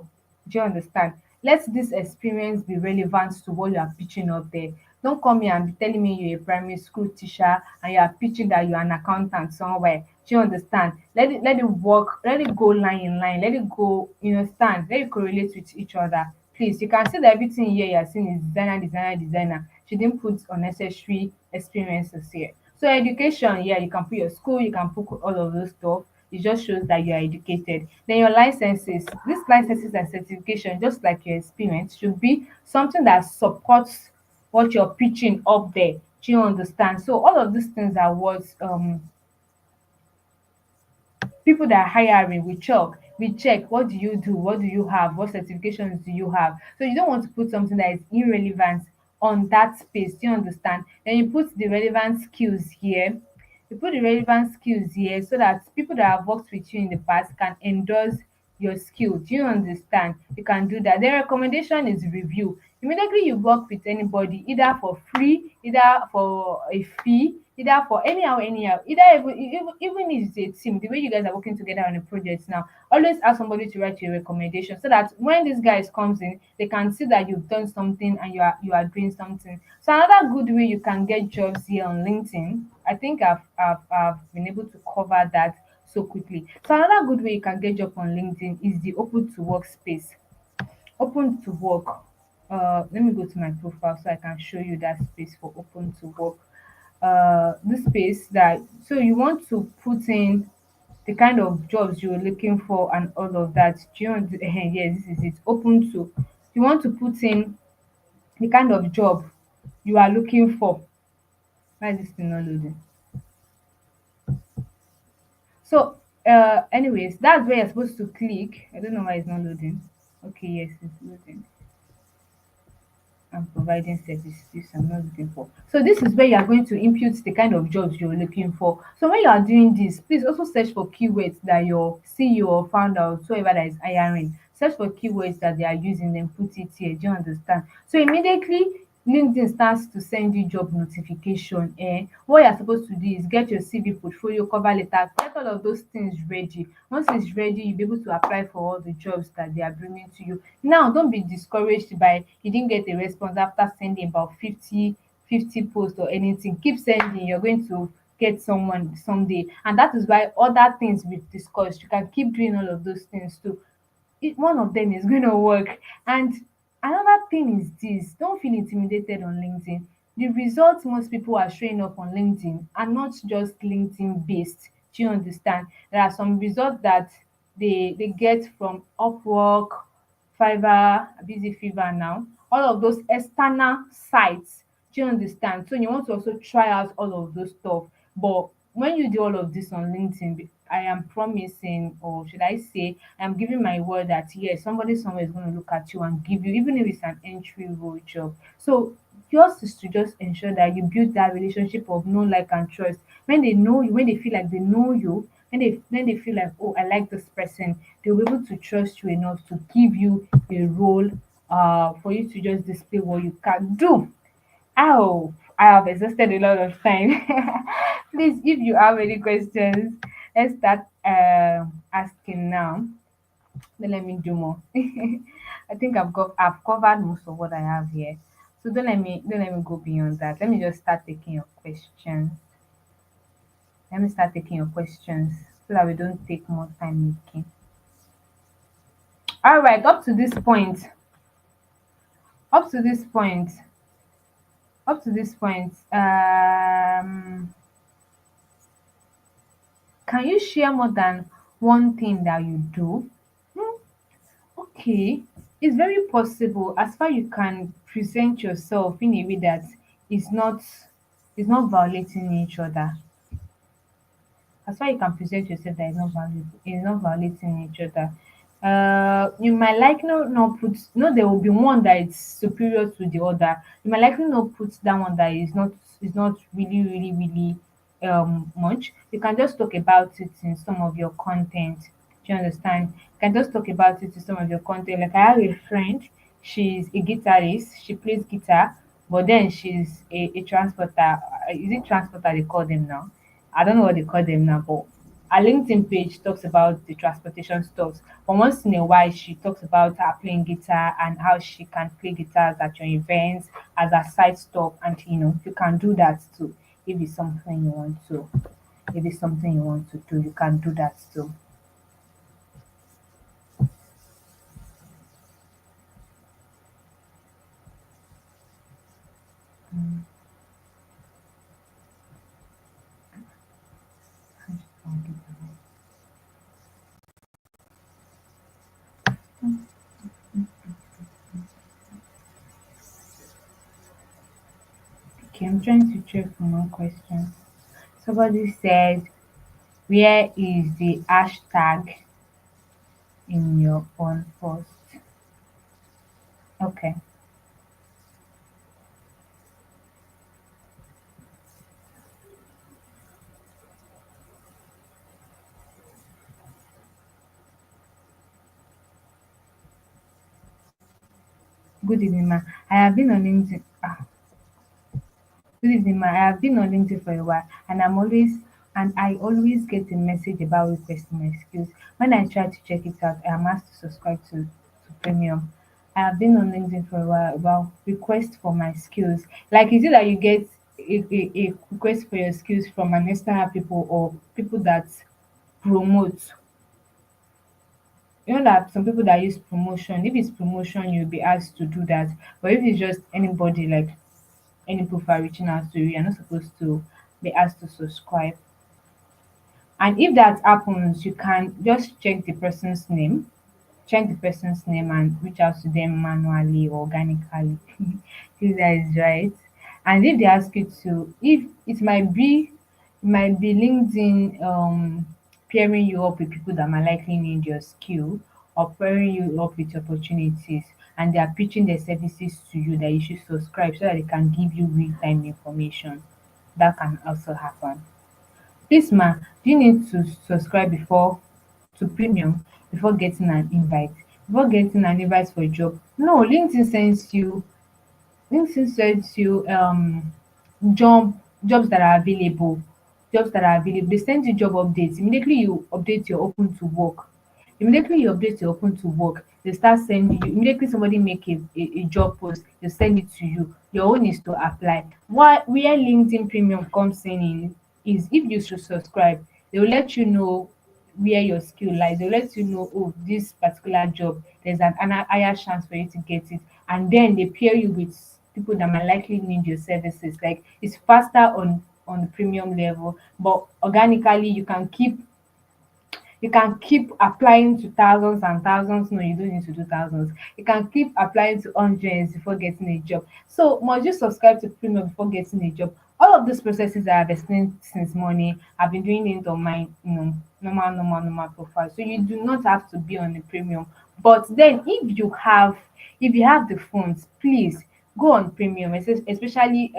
do you understand? Let this experience be relevant to what you are pitching up there. Don't come here and be telling me you're a primary school teacher and you are pitching that you're an accountant somewhere. Do you understand? Let it work, let it go line in line, let it go, you understand? Let it correlate with each other. Please, you can see that everything here you're seeing is designer, designer, designer. She didn't put unnecessary experiences here. So education, yeah, you can put your school, you can put all of those stuff. It just shows that you are educated. Then your licenses, these licenses and certification, just like your experience, should be something that supports what you're pitching up there. Do you understand? So all of these things are what people that are hiring we check what do you do, what do you have, what certifications do you have. So you don't want to put something that is irrelevant on that space. Do you understand? Then you put the relevant skills here. You put the relevant skills here so that people that have worked with you in the past can endorse your skill. Do you understand? You can do that. The recommendation is review. Immediately you work with anybody, either for free, either for a fee, either for anyhow, either even if it's a team, the way you guys are working together on a project now, always ask somebody to write you a recommendation so that when this guys comes in, they can see that you've done something and you are doing something. So another good way you can get jobs here on LinkedIn, I think I've been able to cover that so quickly. So another good way you can get job on LinkedIn is the open to work space. Open to work. Let me go to my profile so I can show you that space for open to work. This space that, so you want to put in the kind of jobs you're looking for and all of that. Do you want to, yes, this is it. Open to. You want to put in the kind of job you are looking for. Why is this thing not loading? So, anyways, that's where you're supposed to click. I don't know why it's not loading. Okay, yes, it's loading. And providing services I'm not looking for. So this is where you are going to input the kind of jobs you're looking for. So when you are doing this, please also search for keywords that your CEO or founder or whoever that is hiring. Search for keywords that they are using, then put it here. Do you understand? So immediately LinkedIn starts to send you job notification. What you're supposed to do is get your CV, portfolio, cover letter, get all of those things ready. Once it's ready, you'll be able to apply for all the jobs that they are bringing to you. Now, don't be discouraged by you didn't get a response after sending about 50 posts or anything. Keep sending. You're going to get someone someday. And that is why other things we've discussed, you can keep doing all of those things too. One of them is going to work. And another thing is this: don't feel intimidated on LinkedIn. The results most people are showing up on LinkedIn are not just LinkedIn based. Do you understand? There are some results that they get from Upwork, Fiverr, Busy Fever now, all of those external sites. Do you understand? So you want to also try out all of those stuff. But when you do all of this on LinkedIn, I am promising, or should I say, I'm giving my word that yes, somebody somewhere is going to look at you and give you, even if it's an entry role job. So yours is to just ensure that you build that relationship of know, like, and trust. When they know you, when they feel like they know you, when they feel like, oh, I like this person, they'll be able to trust you enough to give you a role, for you to just display what you can do. Oh, I have exhausted a lot of time. Please, if you have any questions, let's start asking now. Then let me do more. I think I've covered most of what I have here. So don't let me go beyond that. Let me just start taking your questions. Let me start taking your questions so that we don't take more time making. All right, up to this point, up to this point, can you share more than one thing that you do? Hmm, okay, it's very possible as far you can present yourself in a way that is not is not violating each other. As far you can present yourself that is not violating each other. You might likely not put, no, there will be one that is superior to the other. You might likely not put that one that is not really really much. You can just talk about it in some of your content. Do you understand? You can just talk about it in some of your content. Like, I have a friend, she's a guitarist, she plays guitar, but then she's a transporter. Is it transporter they call them now? I don't know what they call them now, but her LinkedIn page talks about the transportation stuff. But once in a while, she talks about her playing guitar and how she can play guitars at your events as a side stuff. And you can do that too. If it's something you want to, if it's something you want to do, you can do that too. Okay, I'm trying to check for more questions. Somebody said, "Where is the hashtag in your own post?" Okay. Good evening, ma. I have been on LinkedIn. Good evening, ma. I have been on LinkedIn for a while, and I always get a message about requesting my skills. When I try to check it out, I am asked to subscribe to premium. I have been on LinkedIn for a while about request for my skills. Like, is it that you get a request for your skills from an external people or people that promote? You know that some people that use promotion, if it's promotion, you'll be asked to do that. But if it's just anybody, like any profile reaching out to you, you're not supposed to be asked to subscribe. And if that happens, you can just check the person's name and reach out to them manually or organically. If that is right. And if they ask you to, if it might be LinkedIn pairing you up with people that might likely need your skill, or pairing you up with opportunities, and they are pitching their services to you that you should subscribe so that they can give you real time information. That can also happen. Please ma, do you need to subscribe before to premium before getting an invite? Before getting an invite for a job? No, LinkedIn sends you jobs that are available. They send you job updates. Immediately you update your open to work. They start sending you. Immediately somebody make a job post, they send it to you. Your own is to apply. Where LinkedIn premium comes in is if you should subscribe, they will let you know where your skill lies. They'll let you know, oh, this particular job, there's an higher chance for you to get it. And then they pair you with people that might likely need your services. Like, it's faster on the premium level, but organically you can keep applying to thousands and thousands. No, you don't need to do thousands. You can keep applying to hundreds before getting a job. So must you subscribe to premium before getting a job? all of these processes that I've explained since morning, I've been doing it on my, normal profile. So you do not have to be on the premium. But then if you have the phones, please go on premium, especially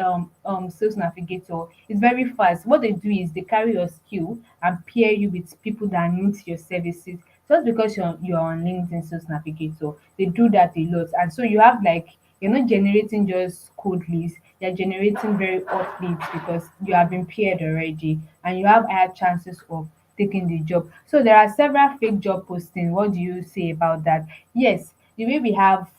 sales navigator. It's very fast. What they do is they carry your skill and pair you with people that need your services. Just because you're on LinkedIn sales navigator, they do that a lot. And so you have like, you're not generating just code leads, you're generating very hot leads because you have been paired already and you have higher chances of taking the job. So there are several fake job postings. What do you say about that? Yes, the way we have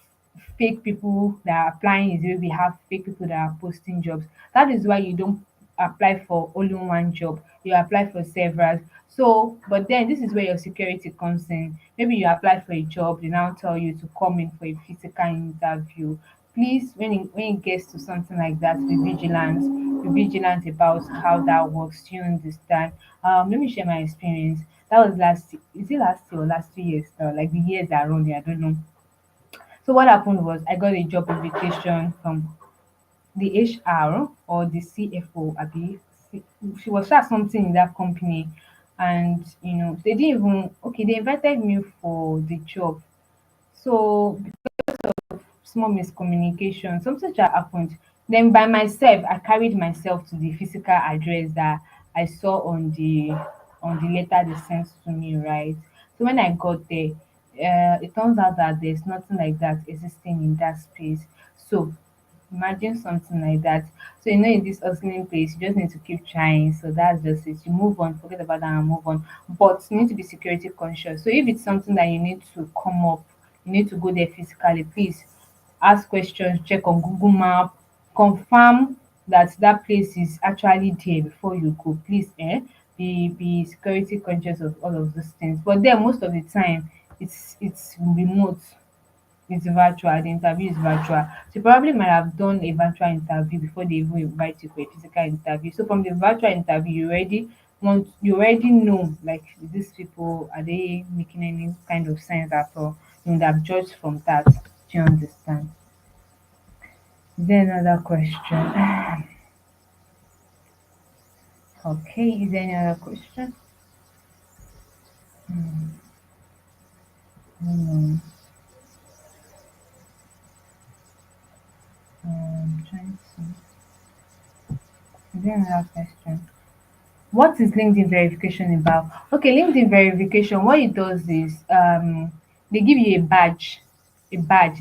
fake people that are applying is the way we have fake people that are posting jobs. That is why you don't apply for only one job, you apply for several. So, but then this is where your security comes in. Maybe you apply for a job, they now tell you to come in for a physical interview. Please, when it gets to something like that, be vigilant about how that works. Do you understand? Let me share my experience. That was is it last year or last 2 years now? Like the years are running, I don't know. So what happened was I got a job invitation from the HR or the CFO, Abi. She was just something in that company, and they didn't even okay. They invited me for the job. So small miscommunication, something just happened. Then by myself, I carried myself to the physical address that I saw on the letter they sent to me, right? So when I got there, it turns out that there's nothing like that existing in that space. So imagine something like that. So in this hustling place, you just need to keep trying. So that's just it. You move on, forget about that and move on. But you need to be security conscious. So if it's something that you need to come up, you need to go there physically, please ask questions, check on Google Map, confirm that that place is actually there before you go. Please, be security conscious of all of those things. But then most of the time, it's remote, it's virtual, the interview is virtual. So you probably might have done a virtual interview before they even invite you for a physical interview. So from the virtual interview, you already know, like, these people, are they making any kind of sense at all? You would have judged from that. Do you understand? Is there another question? Okay, is there any other question? Hmm, trying to see. Is there another question? What is LinkedIn verification about? Okay, LinkedIn verification, what it does is they give you a badge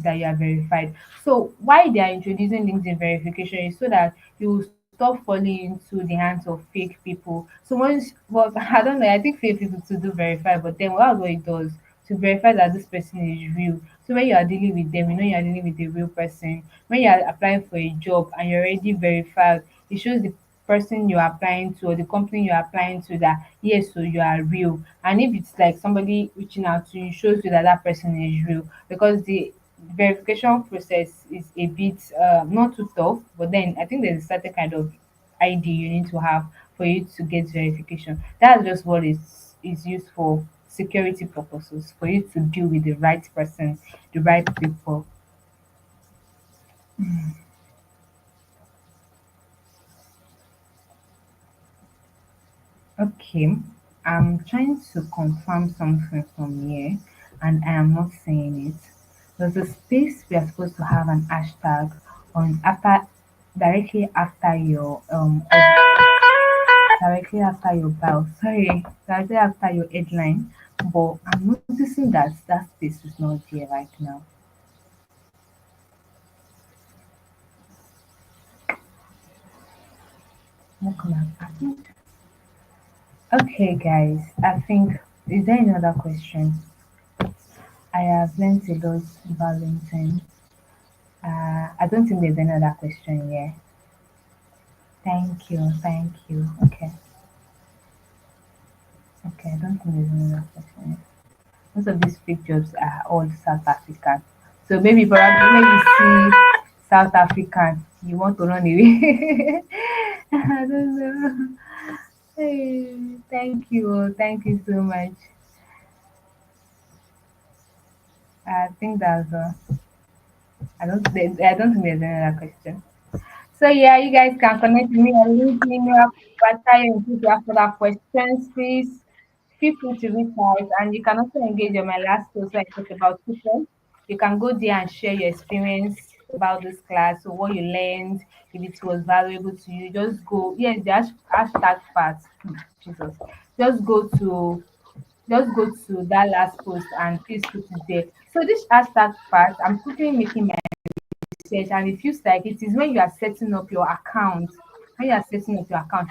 that you are verified. So why they are introducing LinkedIn verification is so that you will stop falling into the hands of fake people. So once, but I don't know, I think fake people to do verify, but then that's what it does to verify that this person is real. So when you are dealing with them, you know you are dealing with a real person. When you are applying for a job and you're already verified, it shows the person you're applying to or the company you're applying to that yes, so you are real. And if it's like somebody reaching out to you, shows you that that person is real, because the verification process is a bit not too tough, but then I think there's a certain kind of ID you need to have for you to get verification. That's just what is used for, security purposes, for you to deal with the right person, the right people. Okay, I'm trying to confirm something from here and I am not saying it. There's a space we are supposed to have an hashtag on after, directly after your directly after your bio. Sorry, directly after your headline. But I'm noticing that that space is not there right now. What can have happened? Okay, guys. I think, is there another question? I have learned a lot about LinkedIn. I don't think there's another question here. Thank you, thank you. Okay, okay. I don't think there's another question here. Most of these fake jobs are all South African. So maybe probably when you see South African, you want to run away. I don't know. Hey, thank you so much. I think that's I don't think there's another question. So yeah, you guys can connect with me on LinkedIn, Miracle. In case you have further questions, please feel free to reach out. And you can also engage on my last post where I talk about TEFEM. You can go there and share your experience about this class or what you learned, if it was valuable to you. Just go, yes, the hashtag part. Jesus. Just go to that last post and please put it there. So this hashtag part, I'm quickly making my research, and it feels like it is when you are setting up your account,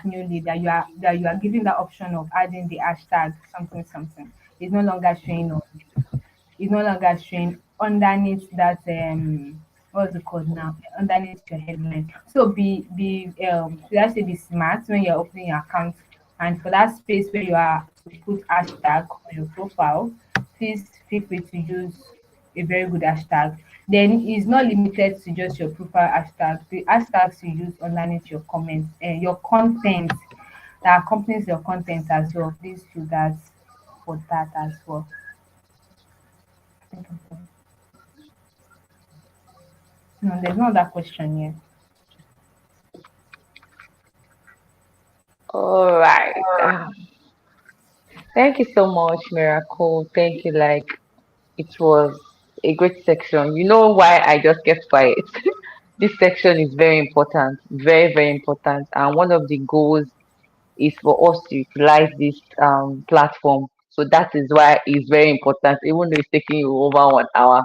newly, that you are giving that option of adding the hashtag something something. It's no longer showing on is no longer showing underneath that what's it called now, underneath your headline. So should I say, be smart when you're opening your account, and for that space where you are to put hashtag on your profile, please feel free to use a very good hashtag. Then it's not limited to just your profile hashtag. The hashtags you use underneath your comments and your content that accompanies your content as well. Please do that for that as well. I think no, there's no other question yet. All right. Thank you so much, Miracle. Thank you. Like, it was a great section. You know why I just kept quiet? This section is very important, very, very important. And one of the goals is for us to utilize this platform. So that is why it's very important, even though it's taking you over 1 hour.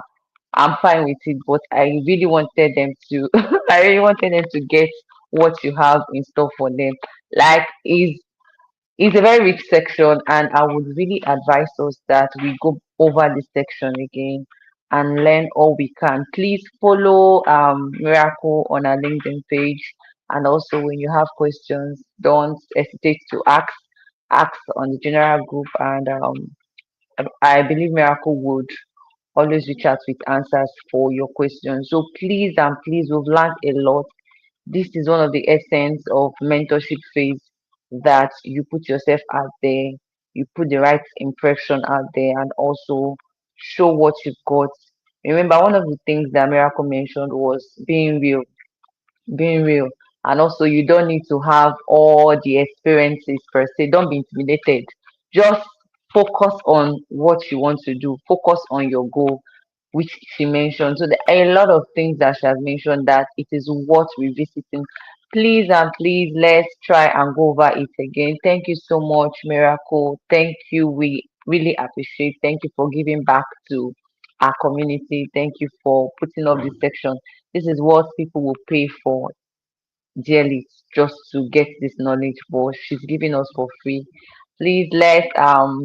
I'm fine with it, but I really wanted them to, I really wanted them to get what you have in store for them. Like, is it's a very rich section, and I would really advise us that we go over this section again and learn all we can. Please follow Miracle on our LinkedIn page, and also when you have questions, don't hesitate to ask on the general group, and I believe Miracle would always reach out with answers for your questions. So please and please, we've learned a lot. This is one of the essence of mentorship phase, that you put yourself out there, you put the right impression out there, and also show what you've got. Remember, one of the things that Miracle mentioned was being real. And also, you don't need to have all the experiences per se. Don't be intimidated. Just focus on what you want to do. Focus on your goal, which she mentioned. So there are a lot of things that she has mentioned that it is worth revisiting. Please and please, let's try and go over it again. Thank you so much, Miracle. Thank you. We really appreciate. Thank you for giving back to our community. Thank you for putting up this section. This is what people will pay for dearly, just to get this knowledge, but she's giving us for free. Please let's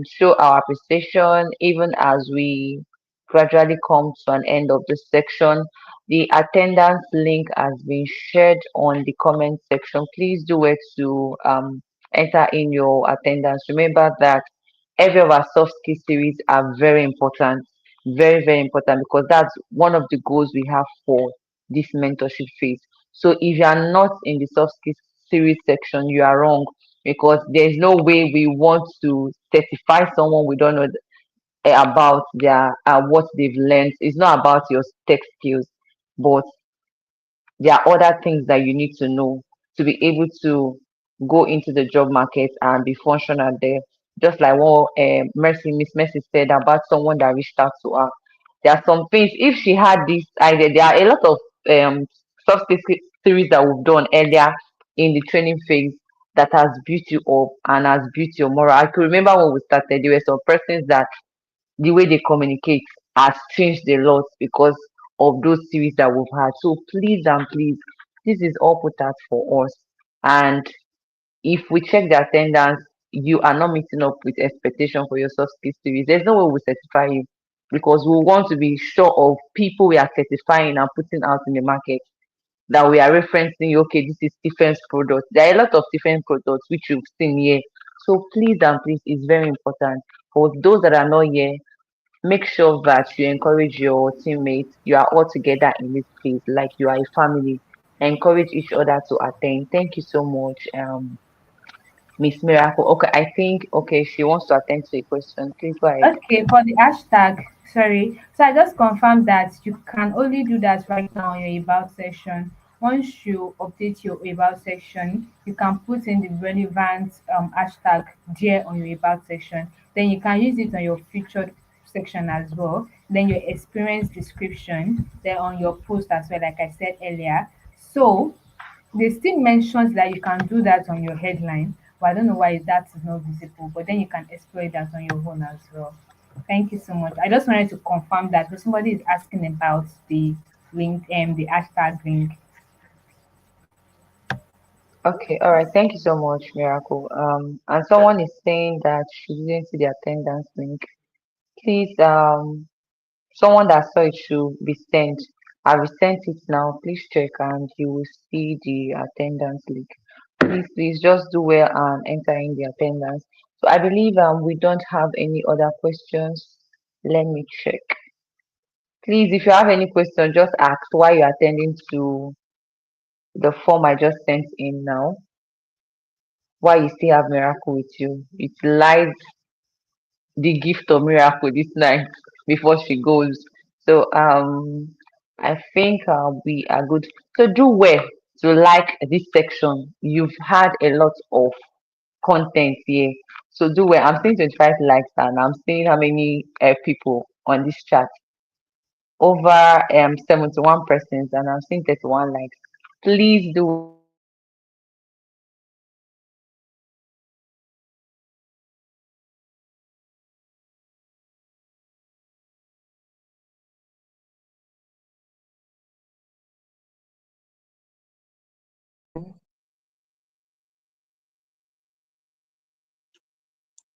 show our appreciation even as we gradually come to an end of this section. The attendance link has been shared on the comment section. Please do it to enter in your attendance. Remember that every of our soft skill series are very important, very, very important, because that's one of the goals we have for this mentorship phase. So if you are not in the soft skills series section, you are wrong, because there's no way we want to certify someone we don't know about their what they've learned. It's not about your tech skills, but there are other things that you need to know to be able to go into the job market and be functional there. Just like what Miss Mercy said about someone that reached out to her. There are some things, if she had this idea, there are a lot of um, soft skill series that we've done earlier in the training phase that has built you up and has built your moral. I could remember when we started, there were some persons that the way they communicate has changed a lot because of those series that we've had. So please and please, this is all put out for us. And if we check the attendance, you are not meeting up with expectation for your soft skills series. There's no way we certify you, because we want to be sure of people we are certifying and putting out in the market, that we are referencing. Okay, this is defense products. There are a lot of different products which you've seen here. So please and please, it's very important. For those that are not here, make sure that you encourage your teammates. You are all together in this place, like you are a family. Encourage each other to attend. Thank you so much, Miss Miracle. Okay, I think okay, she wants to attend to a question. Please go ahead. Okay, for the hashtag, sorry. So I just confirmed that you can only do that right now on your about session. once you update your about section, you can put in the relevant hashtag there on your about section. Then you can use it on your featured section as well. Then your experience description, then on your post as well, like I said earlier. So they still mentions that you can do that on your headline, but I don't know why that is not visible. But then you can exploit that on your own as well. Thank you so much. I just wanted to confirm that because somebody is asking about the link and the hashtag link. Okay, all right. Thank you so much, Miracle. And someone is saying that she didn't see the attendance link. Please, someone that saw it should be sent. I will send it now. Please check and you will see the attendance link. Please just do well and enter in the attendance. So I believe we don't have any other questions. Let me check. Please, if you have any question, just ask why you're attending to the form I just sent in now. Why you still have Miracle with you? It's live the gift of Miracle this night before she goes. So I think we are good. So do well to like this section. You've had a lot of content here. So do well. I'm seeing 25 likes and I'm seeing how many people on this chat. Over 71 persons and I'm seeing 31 likes. Please do well to like this section.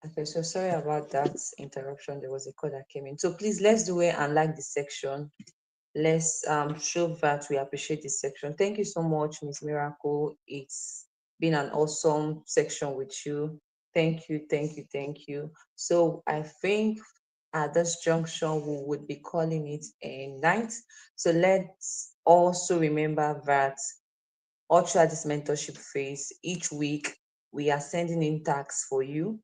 Okay, so sorry about that interruption. There was a call that came in. So please let's do it and like this section. Let's show that we appreciate this section. Thank you so much, Miss Miracle. It's been an awesome section with you. Thank you, thank you, thank you. So I think at this junction we would be calling it a night. So let's also remember that all throughout this mentorship phase, each week we are sending in tasks for you,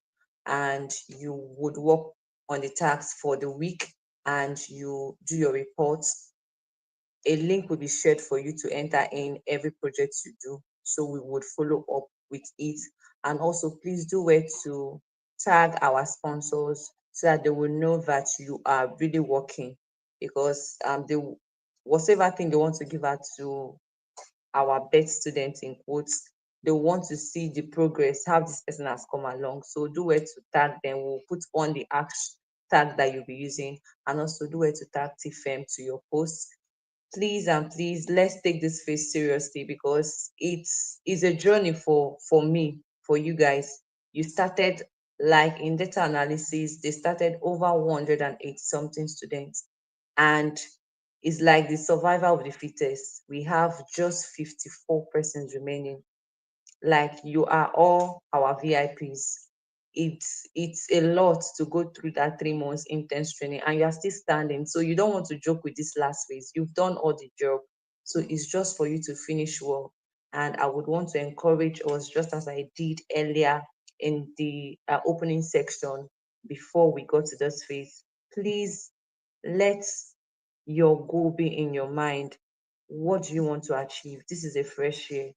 and you would work on the tasks for the week and you do your reports. A link will be shared for you to enter in every project you do. So we would follow up with it. And also, please do where to tag our sponsors so that they will know that you are really working, because they whatever thing they want to give out to our best students in quotes, they want to see the progress, how this person has come along. So do where to tag them. We'll put on the tag that you'll be using, and also do where to tag TFM to your posts. Please and please, let's take this phase seriously, because it's a journey for me, for you guys. You started, like in data analysis, they started over 180 something students, and it's like the survival of the fittest. We have just 54 persons remaining. Like, you are all our VIPs. It's a lot to go through that 3 months intense training, and you are still standing. So you don't want to joke with this last phase. You've done all the job. So it's just for you to finish well. And I would want to encourage us, just as I did earlier in the opening section before we got to this phase. Please let your goal be in your mind. What do you want to achieve? This is a fresh year.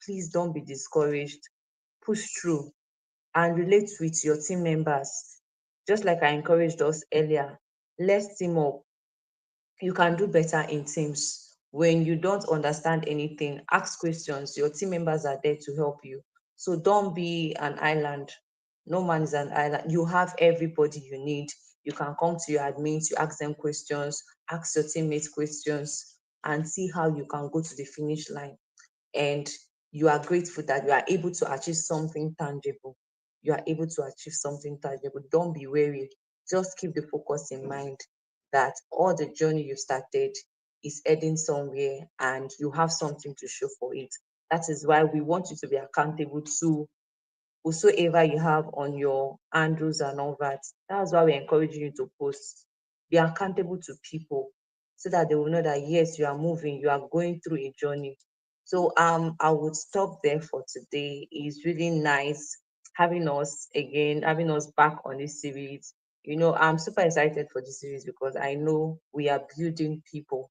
Please don't be discouraged. Push through and relate with your team members. Just like I encouraged us earlier, let's team up. You can do better in teams. When you don't understand anything, ask questions. Your team members are there to help you. So don't be an island. No man is an island. You have everybody you need. You can come to your admins, you ask them questions, ask your teammates questions, and see how you can go to the finish line. And you are grateful that you are able to achieve something tangible. You are able to achieve something tangible. Don't be weary. Just keep the focus in mind that all the journey you started is heading somewhere, and you have something to show for it. That is why we want you to be accountable to whosoever you have on your handles and all that. That's why we're encouraging you to post. Be accountable to people so that they will know that yes, you are moving, you are going through a journey. So I would stop there for today. It's really nice having us again, having us back on this series. I'm super excited for this series because I know we are building people.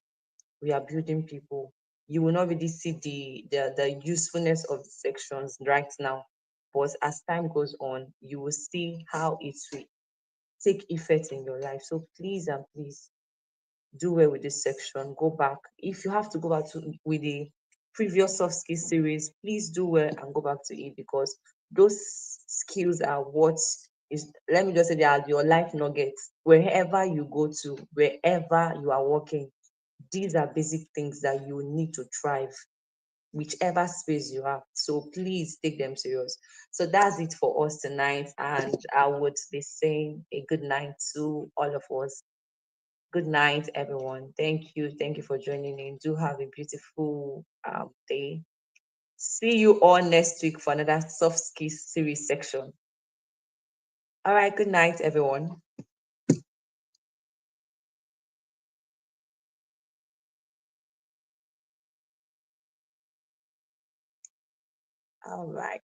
We are building people. you will not really see the usefulness of the sections right now. But as time goes on, you will see how it will take effect in your life. So please and please do well with this section. Go back. If you have to go back to with the previous soft skills series, please do well and go back to it, because those skills are what is, let me just say, they are your life nuggets. Wherever you go to, wherever you are working, these are basic things that you need to thrive, whichever space you have. So please take them serious. So that's it for us tonight. And I would be saying a good night to all of us. Good night, everyone. Thank you. Thank you for joining in. Do have a beautiful day. See you all next week for another soft skills series section. All right. Good night, everyone. All right.